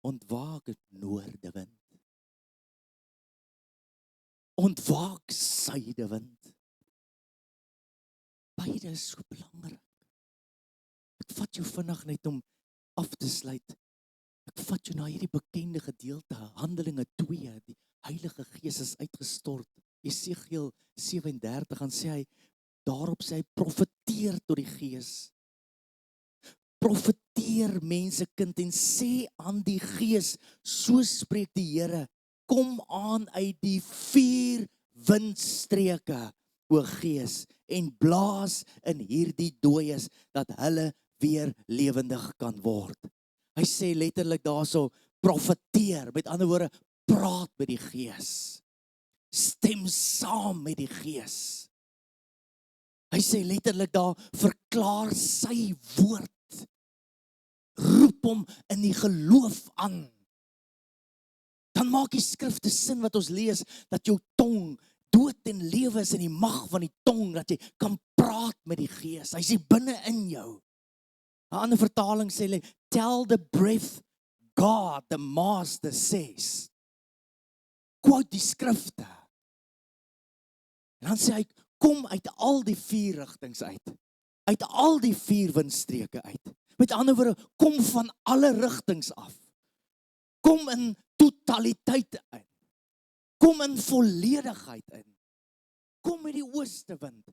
Ontwaak het noordewind. Ontwaak suidewind. Beide is so belangrik. Ek vat jou vinnig net om af te sluit. Ek vat jou na hierdie bekende gedeelte, Handelinge 2, die Heilige Gees is uitgestort. Jesegiel 37, dan sê hy, daarop sê hy, profeteer tot die Gees. Profeteer mense kind en sê aan die Gees, so spreek die Here, kom aan uit die 4 windstreke, o Gees, en blaas in hierdie dooies, dat hulle weer lewendig kan word. Hy sê letterlik daarso, profeteer, met ander woorde, praat met die Gees. Stem saam met die Gees. Hy sê letterlik daar, verklaar sy woord. Roep hom in die geloof aan. Dan maak die skrifte sin wat ons lees, dat jou tong, dood en lewe is in die mag van die tong, dat jy kan praat met die Gees. Hy sê binne in jou. 'n ander vertaling sê, tell the breath God, the Master says. Quote die skrifte. En dan sê hy, kom uit al die 4 rigtings uit al die 4 windstreke uit. Met ander woorde, kom van alle rigtings af. Kom in totaliteit in. Kom in volledigheid in. Kom met die ooste wind,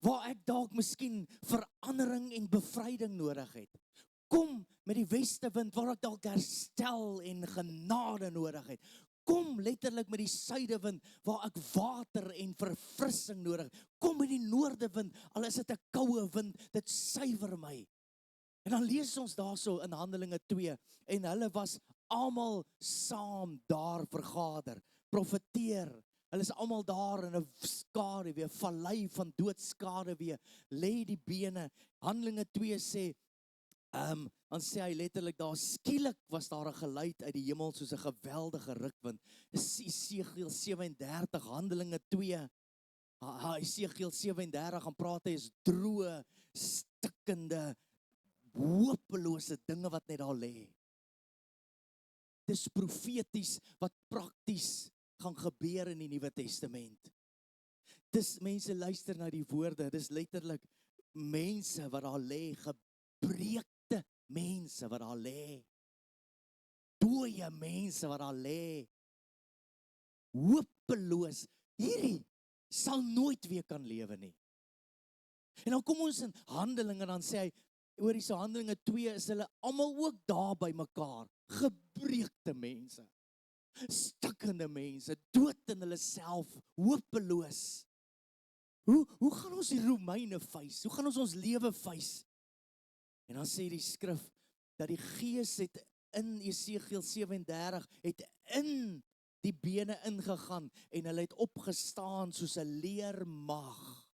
waar ek dalk miskien verandering en bevryding nodig het. Kom met die weste wind, waar ek dalk herstel en genade nodig het. Kom letterlik met die suidewind, waar ek water en verfrissing nodig het. Kom met die noordewind, al is dit 'n koue wind, dit suiwer my. En dan lees ons daarso in Handelinge 2, en hulle was almal saam daar vergader, profeteer. Hulle is almal daar in 'n skaduwee, vallei van doodskaduwee, lê die bene. Handelinge 2 sê, dan sê hy letterlik daar, skielik was daar 'n geluid uit die hemel soos 'n geweldige rukwind. Esegiel 37, Handelinge 2, Esegiel 37 gaan praat, hy is droë, stikkende, hopelose dinge wat net daar lê. Dis profeties wat prakties gaan gebeur in die Nuwe Testament. Dis mense luister na die woorde, dis letterlik mense wat daar lê, gebreekte mense wat daar lê, dooie mense wat daar lê, hopeloos. Hierdie sal nooit weer kan lewe nie. En dan kom ons in Handelinge en dan sê hy, oor die Handelinge 2 is hulle almal ook daar by mekaar, gebreekte mense, stikkende mense, dood in hulle self, hopeloos. Hoe gaan ons die Romeine face? Hoe gaan ons lewe face? En dan sê die skrif, dat die Gees het in Esegiel 37, het in die bene ingegaan, en hulle het opgestaan soos 'n leermag.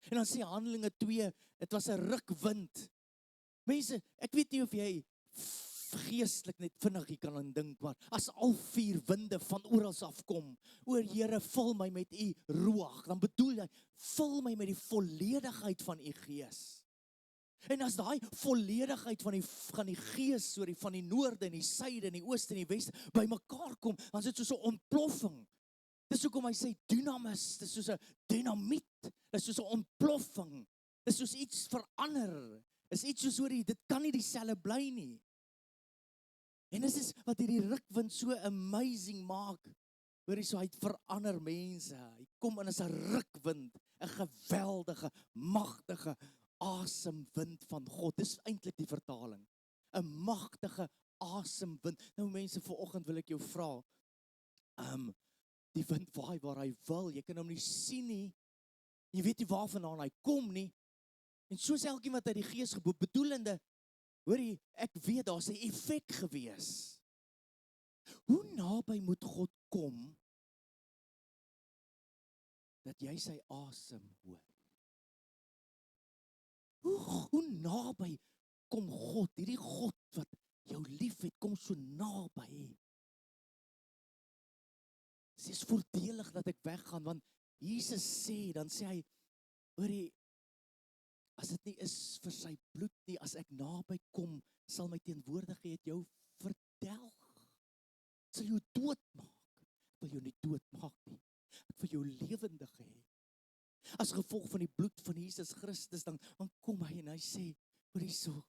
En dan sê Handelinge 2, dit was 'n rukwind. Mense, ek weet nie of jy geestelik net vinnig hier kan dink, maar as al 4 winde van oral af kom, oor Here, vul my met u ruach, dan bedoel hy, vul my met die volledigheid van u Gees. En as daai volledigheid van die Gees, van die noorde en die suide en die ooste en die weste, by mekaar kom, dan is dit soos 'n ontploffing. Dis hoekom hy sê dynamis, dis soos 'n dynamiet, dis soos 'n ontploffing, dis soos iets verander, is iets soos dit kan nie dieselfde bly nie. En dis is wat hierdie rukwind so amazing maak, so hy verander mense, hy kom in as 'n rukwind, 'n geweldige, magtige asemwind van God, dis eintlik die vertaling, 'n magtige asemwind. Nou mense, vanoggend wil ek jou vra, die wind waai waar hy wil, jy kan hom nie sien nie, jy weet nie waarvandaan hy kom nie, en soos elkeen wat uit die Gees bedoelende, hoorie, ek weet daar's 'n effek gewees. Hoe naby moet God kom, dat jy sy asem hoor? Hoe naby kom God, hierdie God wat jou lief het, kom so naby. Het is voordelig dat ek weggaan, want Jesus sê, dan sê hy, hoorie, as dit nie is vir sy bloed nie, as ek naby kom, sal my teenwoordigheid jou verdelg. Sal jou doodmaak. Ek wil jou nie doodmaak nie. Ek wil jou lewendig hê. As gevolg van die bloed van Jesus Christus, dan kom hy en hy sê, hoor hierso,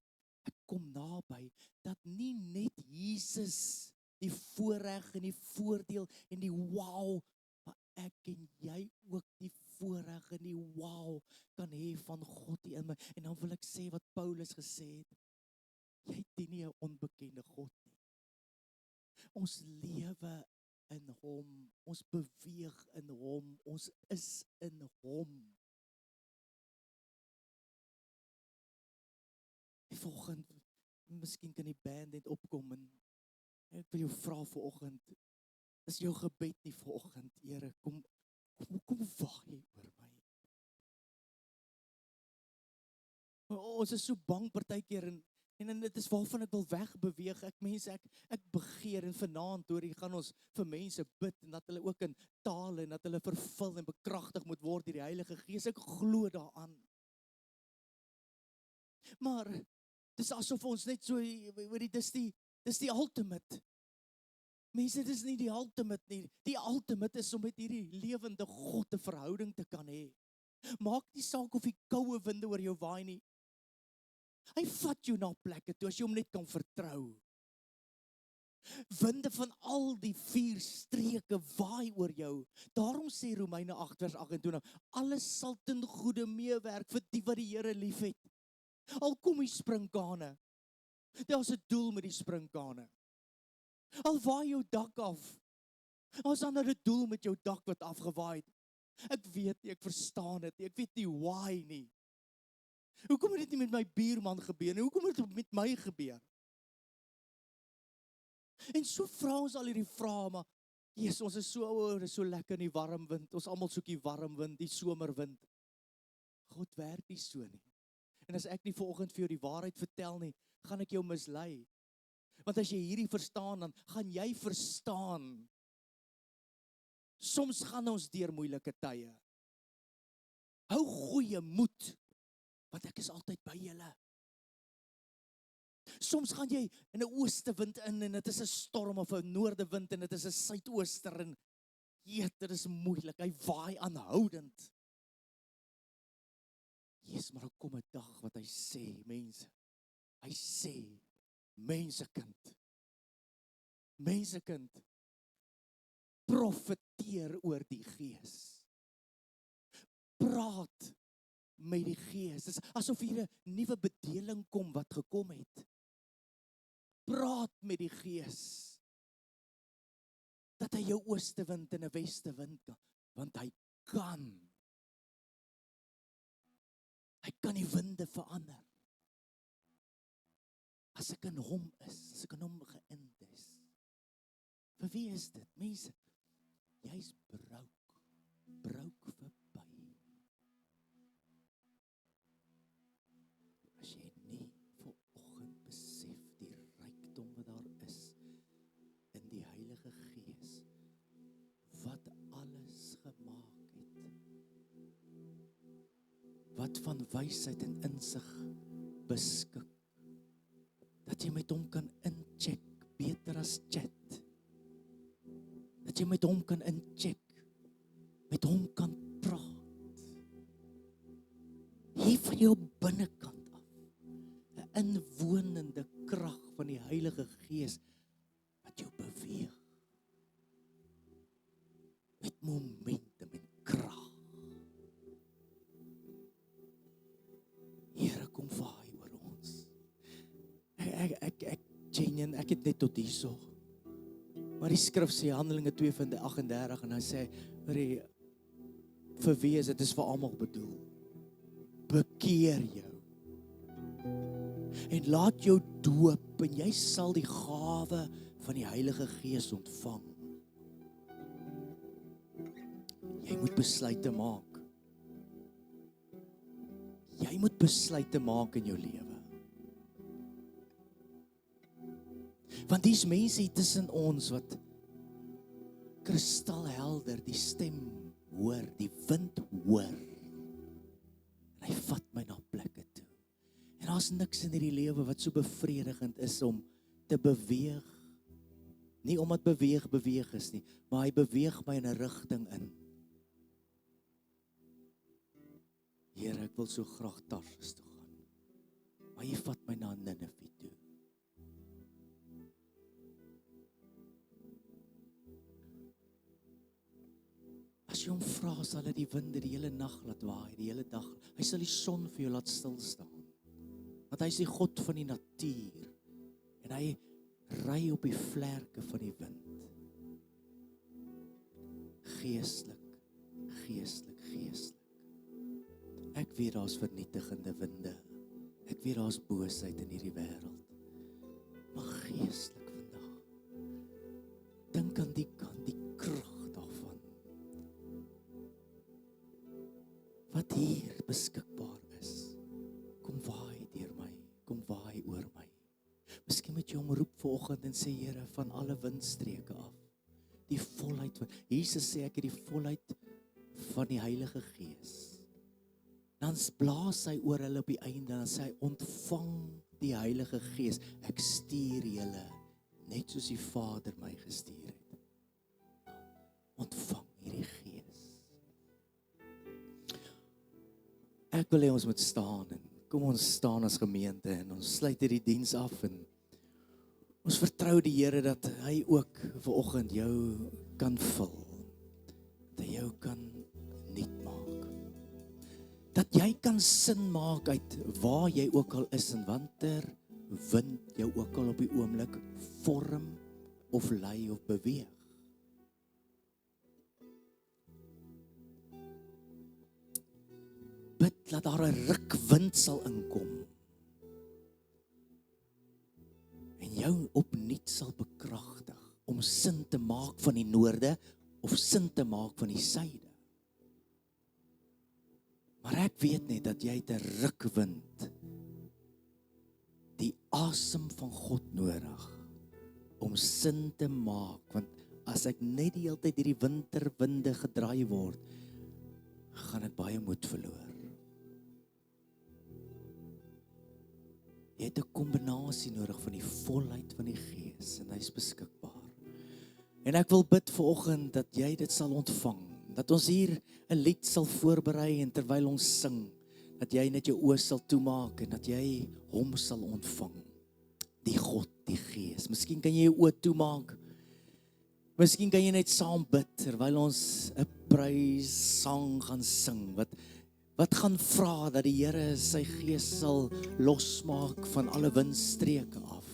ek kom naby, dat nie net Jesus die voorreg en die voordeel en die wow, maar ek en jy ook die voorreg en die wow kan hê van God hier in my. En dan wil ek sê wat Paulus gesê het, jy dien nie 'n onbekende God nie. Ons lewe in hom, ons beweeg in hom, ons is in hom. Volgende miskien kan die band net opkom en ek wil jou vra vanoggend, is jou gebed nie vanoggend, Here, kom waai oor my. Ons is so bang partykeer en dit is waarvan ek wil wegbeweeg. Ek begeer en vanaand hoor, gaan ons vir mense bid en dat hulle ook in tale en dat hulle vervul en bekragtig moet word deur die Heilige Gees. Ek glo daaraan. Maar dis asof ons net so, dis die ultimate. Mense, dis nie die ultimate nie. Die ultimate is om met hierdie lewende God 'n verhouding te kan hê. Maak nie saak of die koue winde oor jou waai nie. Hy vat jou na plekke toe as jy hom net kan vertrou. Winde van al die 4 streke waai oor jou. Daarom sê Romeine 8 vers 28, alles sal ten goeie meewerk vir die wat die Here liefhet. Al kom die sprinkane. Daar's 'n doel met die sprinkane. Al waai jou dak af. Ons dan 'n doel met jou dak wat afgewaai het. Ek weet nie, ek verstaan dit nie. Ek weet nie why nie. Hoekom het dit nie met my buurman gebeur nie? Hoekom het dit met my gebeur? En so vra ons al hierdie vrae, maar Jesus, ons is so ouer, is so lekker in die warm wind. Ons almal soek die warm wind, die somerwind. God werk nie so nie. En as ek nie vanoggend vir jou die waarheid vertel nie, gaan ek jou mislei. Want as jy hierdie verstaan, dan gaan jy verstaan. Soms gaan ons deur moeilike tye. Hou goeie moed, want ek is altyd by julle. Soms gaan jy in 'n oostewind in en dit is 'n storm of 'n noordewind en dit is 'n suidooster en dit is moeilik. Hy waai aanhoudend. Jesus, maar daar kom 'n dag wat hy sê, mense. Hy sê, mensekind, profeteer oor die Gees. Praat met die Gees. Dit is asof hier 'n nuwe bedeling kom wat gekom het. Praat met die Gees. Dat hy jou oostewind en 'n westewind kan, want hy kan. Hy kan die winde verander. As ek in hom is, as ek in hom geïnd is. Vir wie is dit? Mense, jy's brouk verby. As jy nie vanoggend besef die rykdom wat daar is in die Heilige Gees, wat alles gemaak het, wat van wysheid en insig beskik, dat jy met hom kan incheck, beter as chat, dat jy met hom kan incheck, met hom kan praat, hier van jou binnekant af, 'n inwonende krag van die Heilige Gees, wat jou beweeg, met momentum en krag. Here, kom vaai oor ons. Ek het net tot hierso. Maar die skrif sê, Handelinge 2:38, en hy sê, vir wie is dit? Is vir almal bedoel. Bekeer jou. En laat jou doop, en jy sal die gawe van die Heilige Gees ontvang. Jy moet besluite maak. Jy moet besluite maak in jou lewe. Want dis mense hier tussen ons wat kristalhelder die stem hoor, die wind hoor. En hy vat my na plekke toe. En daar's niks in hierdie lewe wat so bevredigend is om te beweeg. Nie omdat beweeg is nie, maar hy beweeg my in 'n rigting in. Here, ek wil so graag Tarsus toe gaan. Maar jy vat my na Ninive toe. As jy hom vra, sal hy die winde die hele nag laat waai, die hele dag. Hy sal die son vir jou laat stil staan. Want hy is die God van die natuur. En hy ry op die vlerke van die wind. Geestelik. Ek weet daar's vernietigende winde. Ek weet daar's boosheid in hierdie wêreld. geestelik vandag. Dink aan die krag daarvan. Wat hier beskikbaar is. Kom waai deur my, kom waai oor my. Miskien moet jy hom roep vanoggend en sê, Here, van alle windstreke af. Die volheid van, Jesus sê, ek het die volheid van die Heilige Gees. Dan blaas hy oor hulle op die einde, en sê hy, ontvang die Heilige Gees. Ek stuur julle, net soos die Vader my gestuur het. Ontvang hierdie Gees. Ek wil hê ons moet staan, en kom ons staan as gemeente, en ons sluit hierdie diens af, en ons vertrou die Here dat hy ook vanoggend jou kan vul. Dat hy jou kan nuut maak. Dat jy kan sin maak uit waar jy ook al is en watter wind jou ook al op die oomblik vorm of lei of beweeg. Bid dat daar 'n rukwind sal inkom. En jou opnuut sal bekragtig om sin te maak van die noorde of sin te maak van die suide. Maar ek weet net dat jy 'n rukwind, die asem van God nodig om sin te maak, want as ek net die hele tyd hierdie winterwinde gedraai word, gaan ek baie moed verloor. Jy het 'n kombinasie nodig van die volheid van die Gees en hy is beskikbaar. En ek wil bid vanoggend dat jy dit sal ontvang, dat ons hier 'n lied sal voorberei en terwyl ons sing, dat jy net jou oë sal toemaak en dat jy hom sal ontvang. Die God, die Gees. Miskien kan jy jou oë toemaak. Miskien kan jy net saam bid terwyl ons 'n prysang gaan sing. Wat gaan vra dat die Here sy Gees sal losmaak van alle windstreke af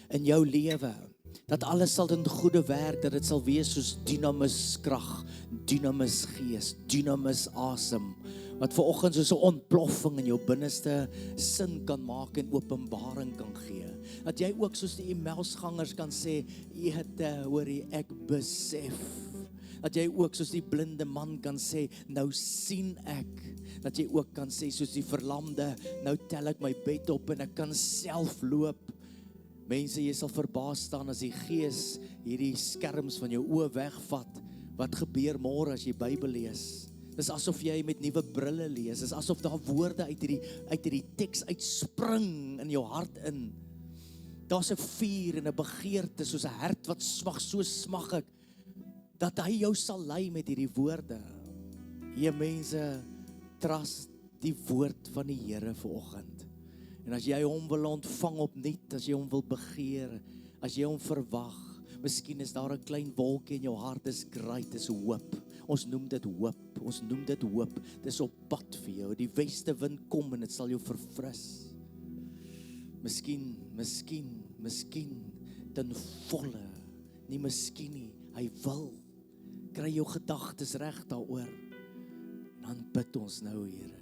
in jou lewe. Dat alles sal in goeie werk, dat dit sal wees soos dynamis krag, dynamis Gees, dynamis asem, wat vanoggend soos 'n ontploffing in jou binneste sin kan maak en openbaring kan gee. Dat jy ook soos die Emmausgangers kan sê, Ete, hoorie, ek besef. Dat jy ook soos die blinde man kan sê, nou sien ek. Dat jy ook kan sê soos die verlamde, nou tel ek my bed op en ek kan self loop. Mense, jy sal verbaas staan as die Gees hierdie skerms van jou oë wegvat. Wat gebeur môre as jy Bybel lees? Dis asof jy met nuwe brille lees. Dis asof daar woorde uit hierdie teks uitspring in jou hart in. Daar's 'n vuur en 'n begeerte soos 'n hert wat smag, so smag ek dat hy jou sal lei met hierdie woorde. Jy mense, trust die woord van die Here vanoggend. En as jy hom wil ontvang opnuut, as jy hom wil begeer, as jy hom verwag, miskien is daar 'n klein wolkie in jou hart, dis great, dis hoop. Ons noem dit hoop, dis op pad vir jou. Die weste wind kom en dit sal jou verfris. Miskien, ten volle, nie miskien nie, hy wil. Kry jou gedagtes reg daaroor. Dan bid ons nou, Here.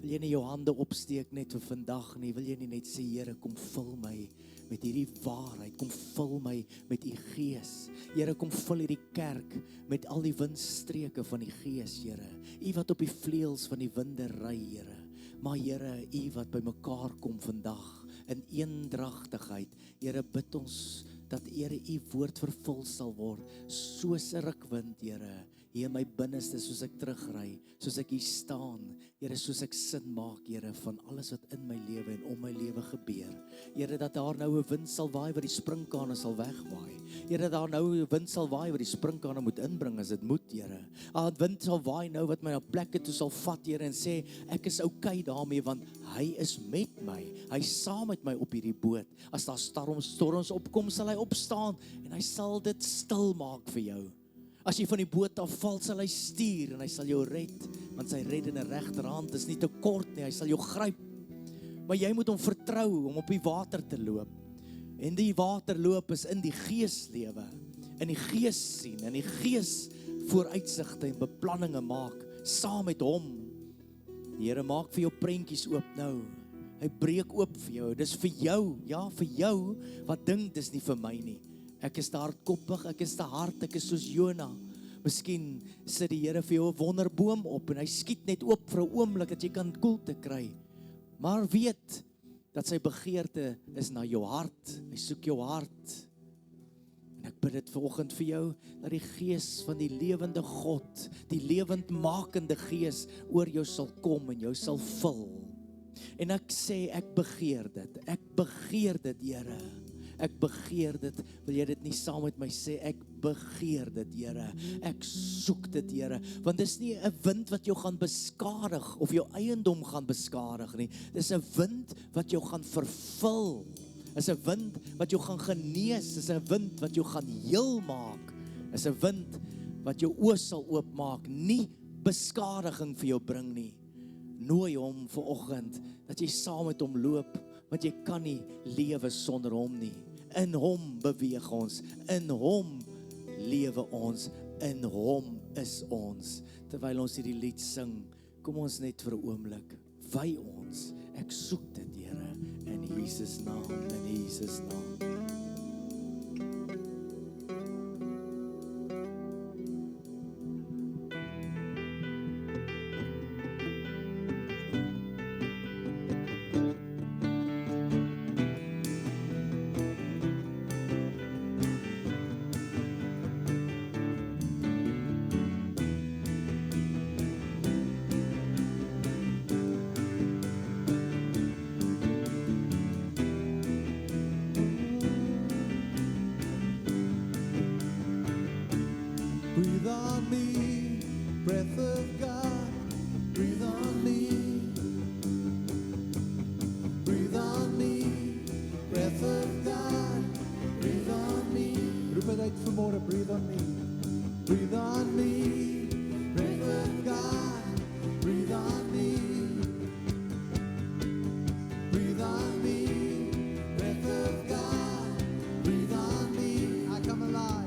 Wil jy nie jou hande opsteek net vir vandag nie, wil jy nie net sê, Here, kom vul my met hierdie waarheid, kom vul my met u Gees. Here, kom vul hierdie kerk met al die windstreke van die Gees, Here. U wat op die vleuels van die winde ry, Here. Maar Here, u wat by mekaar kom vandag in eendragtigheid. Here, bid ons dat Here u woord vervul sal word, soos 'n rukwind, Here. Hier in my binneste, soos ek terugry, soos ek hier staan, Here, soos ek sin maak, Here, van alles wat in my lewe en om my lewe gebeur. Here, dat daar nou 'n wind sal waai wat die sprinkane sal wegwaai. Here, daar nou 'n wind sal waai wat die sprinkane moet inbring as dit moet, Here. 'n Wind sal waai nou wat my na plekke toe sal vat, Here, en sê, ek is okay daarmee, want hy is met my. Hy is saam met my op hierdie boot. As daar storms opkom, sal hy opstaan en hy sal dit stil maak vir jou. As jy van die boot afval, sal hy stuur en hy sal jou red, want sy reddende regterhand is nie te kort nie, hy sal jou gryp. Maar jy moet hom vertrou om op die water te loop. En die waterloop is in die Geeslewe, in die Gees sien, in die Gees vooruitsigte en beplanninge maak, saam met hom. Die Here maak vir jou prentjies oop nou, Hy breek oop vir jou. Dis vir jou, ja, vir jou wat dink dis nie vir my nie. Ek is te hardkoppig, ek is te hard, ek is soos Jona. Miskien sit die Here vir jou 'n wonderboom op en hy skiet net oop vir 'n oomblik dat jy kan koelte kry. Maar weet dat sy begeerte is na jou hart. Hy soek jou hart. En ek bid dit vanoggend vir jou, dat die gees van die lewende God, die lewendmakende gees oor jou sal kom en jou sal vul. En ek sê, ek begeer dit, Here. Ek begeer dit, wil jy dit nie saam met my sê, ek begeer dit, Here, ek soek dit, Here, want dis nie 'n wind wat jou gaan beskadig, of jou eiendom gaan beskadig nie, dis 'n wind wat jou gaan vervul, is 'n wind wat jou gaan genees, is 'n wind wat jou gaan heel maak, is 'n wind wat jou oë sal oopmaak, nie beskadiging vir jou bring nie. Nooi hom vanoggend, dat jy saam met hom loop, want jy kan nie lewe sonder hom nie. In hom beweeg ons, in hom lewe ons, in hom is ons. Terwyl ons hierdie lied sing, kom ons net vir 'n oomblik, wy ons, ek soek dit, Here, in Jesus naam, in Jesus naam. Breathe on me, breath of God, breathe on me. Breathe on me, breath of God, breathe on me. Roep het uit vanmorgen, breathe on me. Breathe on me, breath of God, breathe on me. Breathe on me, breath of God, breathe on me. I come alive.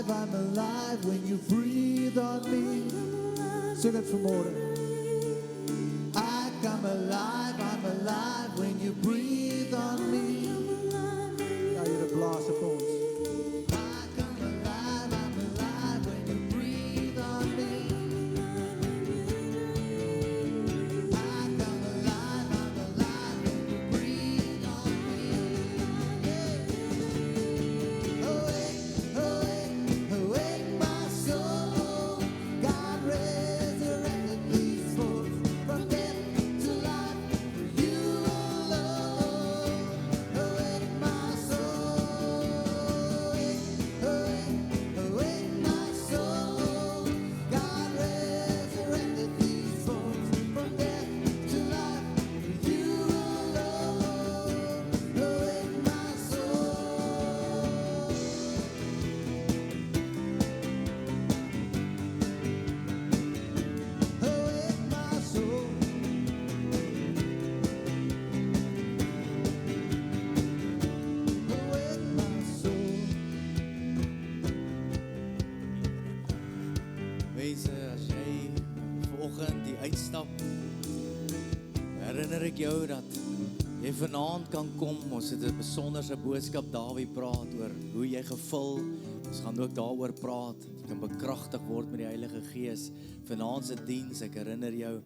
I'm alive when you breathe on me. Sing it vanmorgen. I come alive, I'm alive when you breathe on me. Ja, Here, blaas op ons. I come alive, I'm alive when you breathe on me. I come alive, I'm alive when you breathe on me. Awake, awake, awake my soul. God resurrected me. vanoggend die uitstap, herinner ek jou dat jy vanaand kan kom. Ons het 'n besonderse boodskap Dawie praat oor hoe jy gevul. Ons gaan ook daaroor praat. Jy kan bekragtig word met die Heilige Gees. Vanaand se diens, ek herinner jou,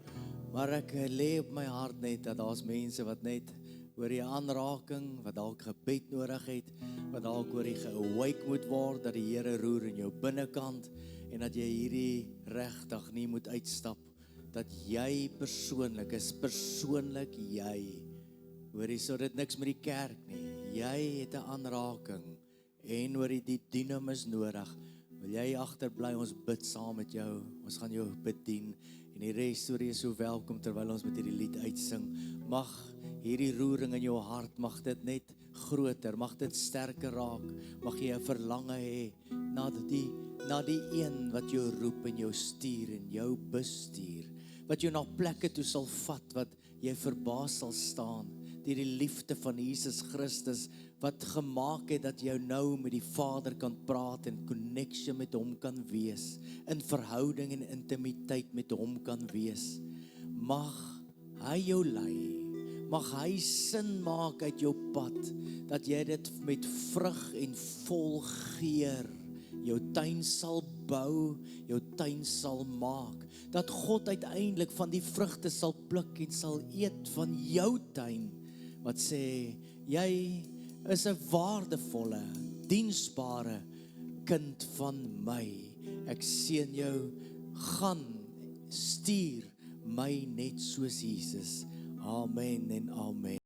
maar ek lê op my hart net dat daar's mense wat net oor die aanraking, wat dalk gebed nodig het, wat dalk oor die ge-awake moet word, dat die Here roer in jou binnekant, en dat jy hierdie regtig nie moet uitstap, dat jy persoonlik is, persoonlik jy, hoorie, so dit niks met die kerk nie, jy het 'n aanraking, en hoorie, die dynamis nodig, wil jy agterbly, ons bid saam met jou, ons gaan jou bedien, en die res, hoorie, is so welkom, terwyl ons met hierdie lied uitsing, mag hierdie roering in jou hart, mag dit net groter, mag dit sterker raak, mag jy 'n verlange hê na die een wat jou roep en jou stuur en jou bestuur, wat jou na plekke toe sal vat, wat jy verbaas sal staan, deur die liefde van Jesus Christus, wat gemaak het dat jy nou met die Vader kan praat en connection met hom kan wees, in verhouding en intimiteit met hom kan wees. Mag hy jou lei, mag hy sin maak uit jou pad, dat jy dit met vrug en vol geur jou tuin sal bou, jou tuin sal maak, dat God uiteindelik van die vrugte sal pluk en sal eet van jou tuin, wat sê, jy is 'n waardevolle, diensbare kind van my. Ek seën jou, gaan, stuur my net soos Jesus. Amen en amen.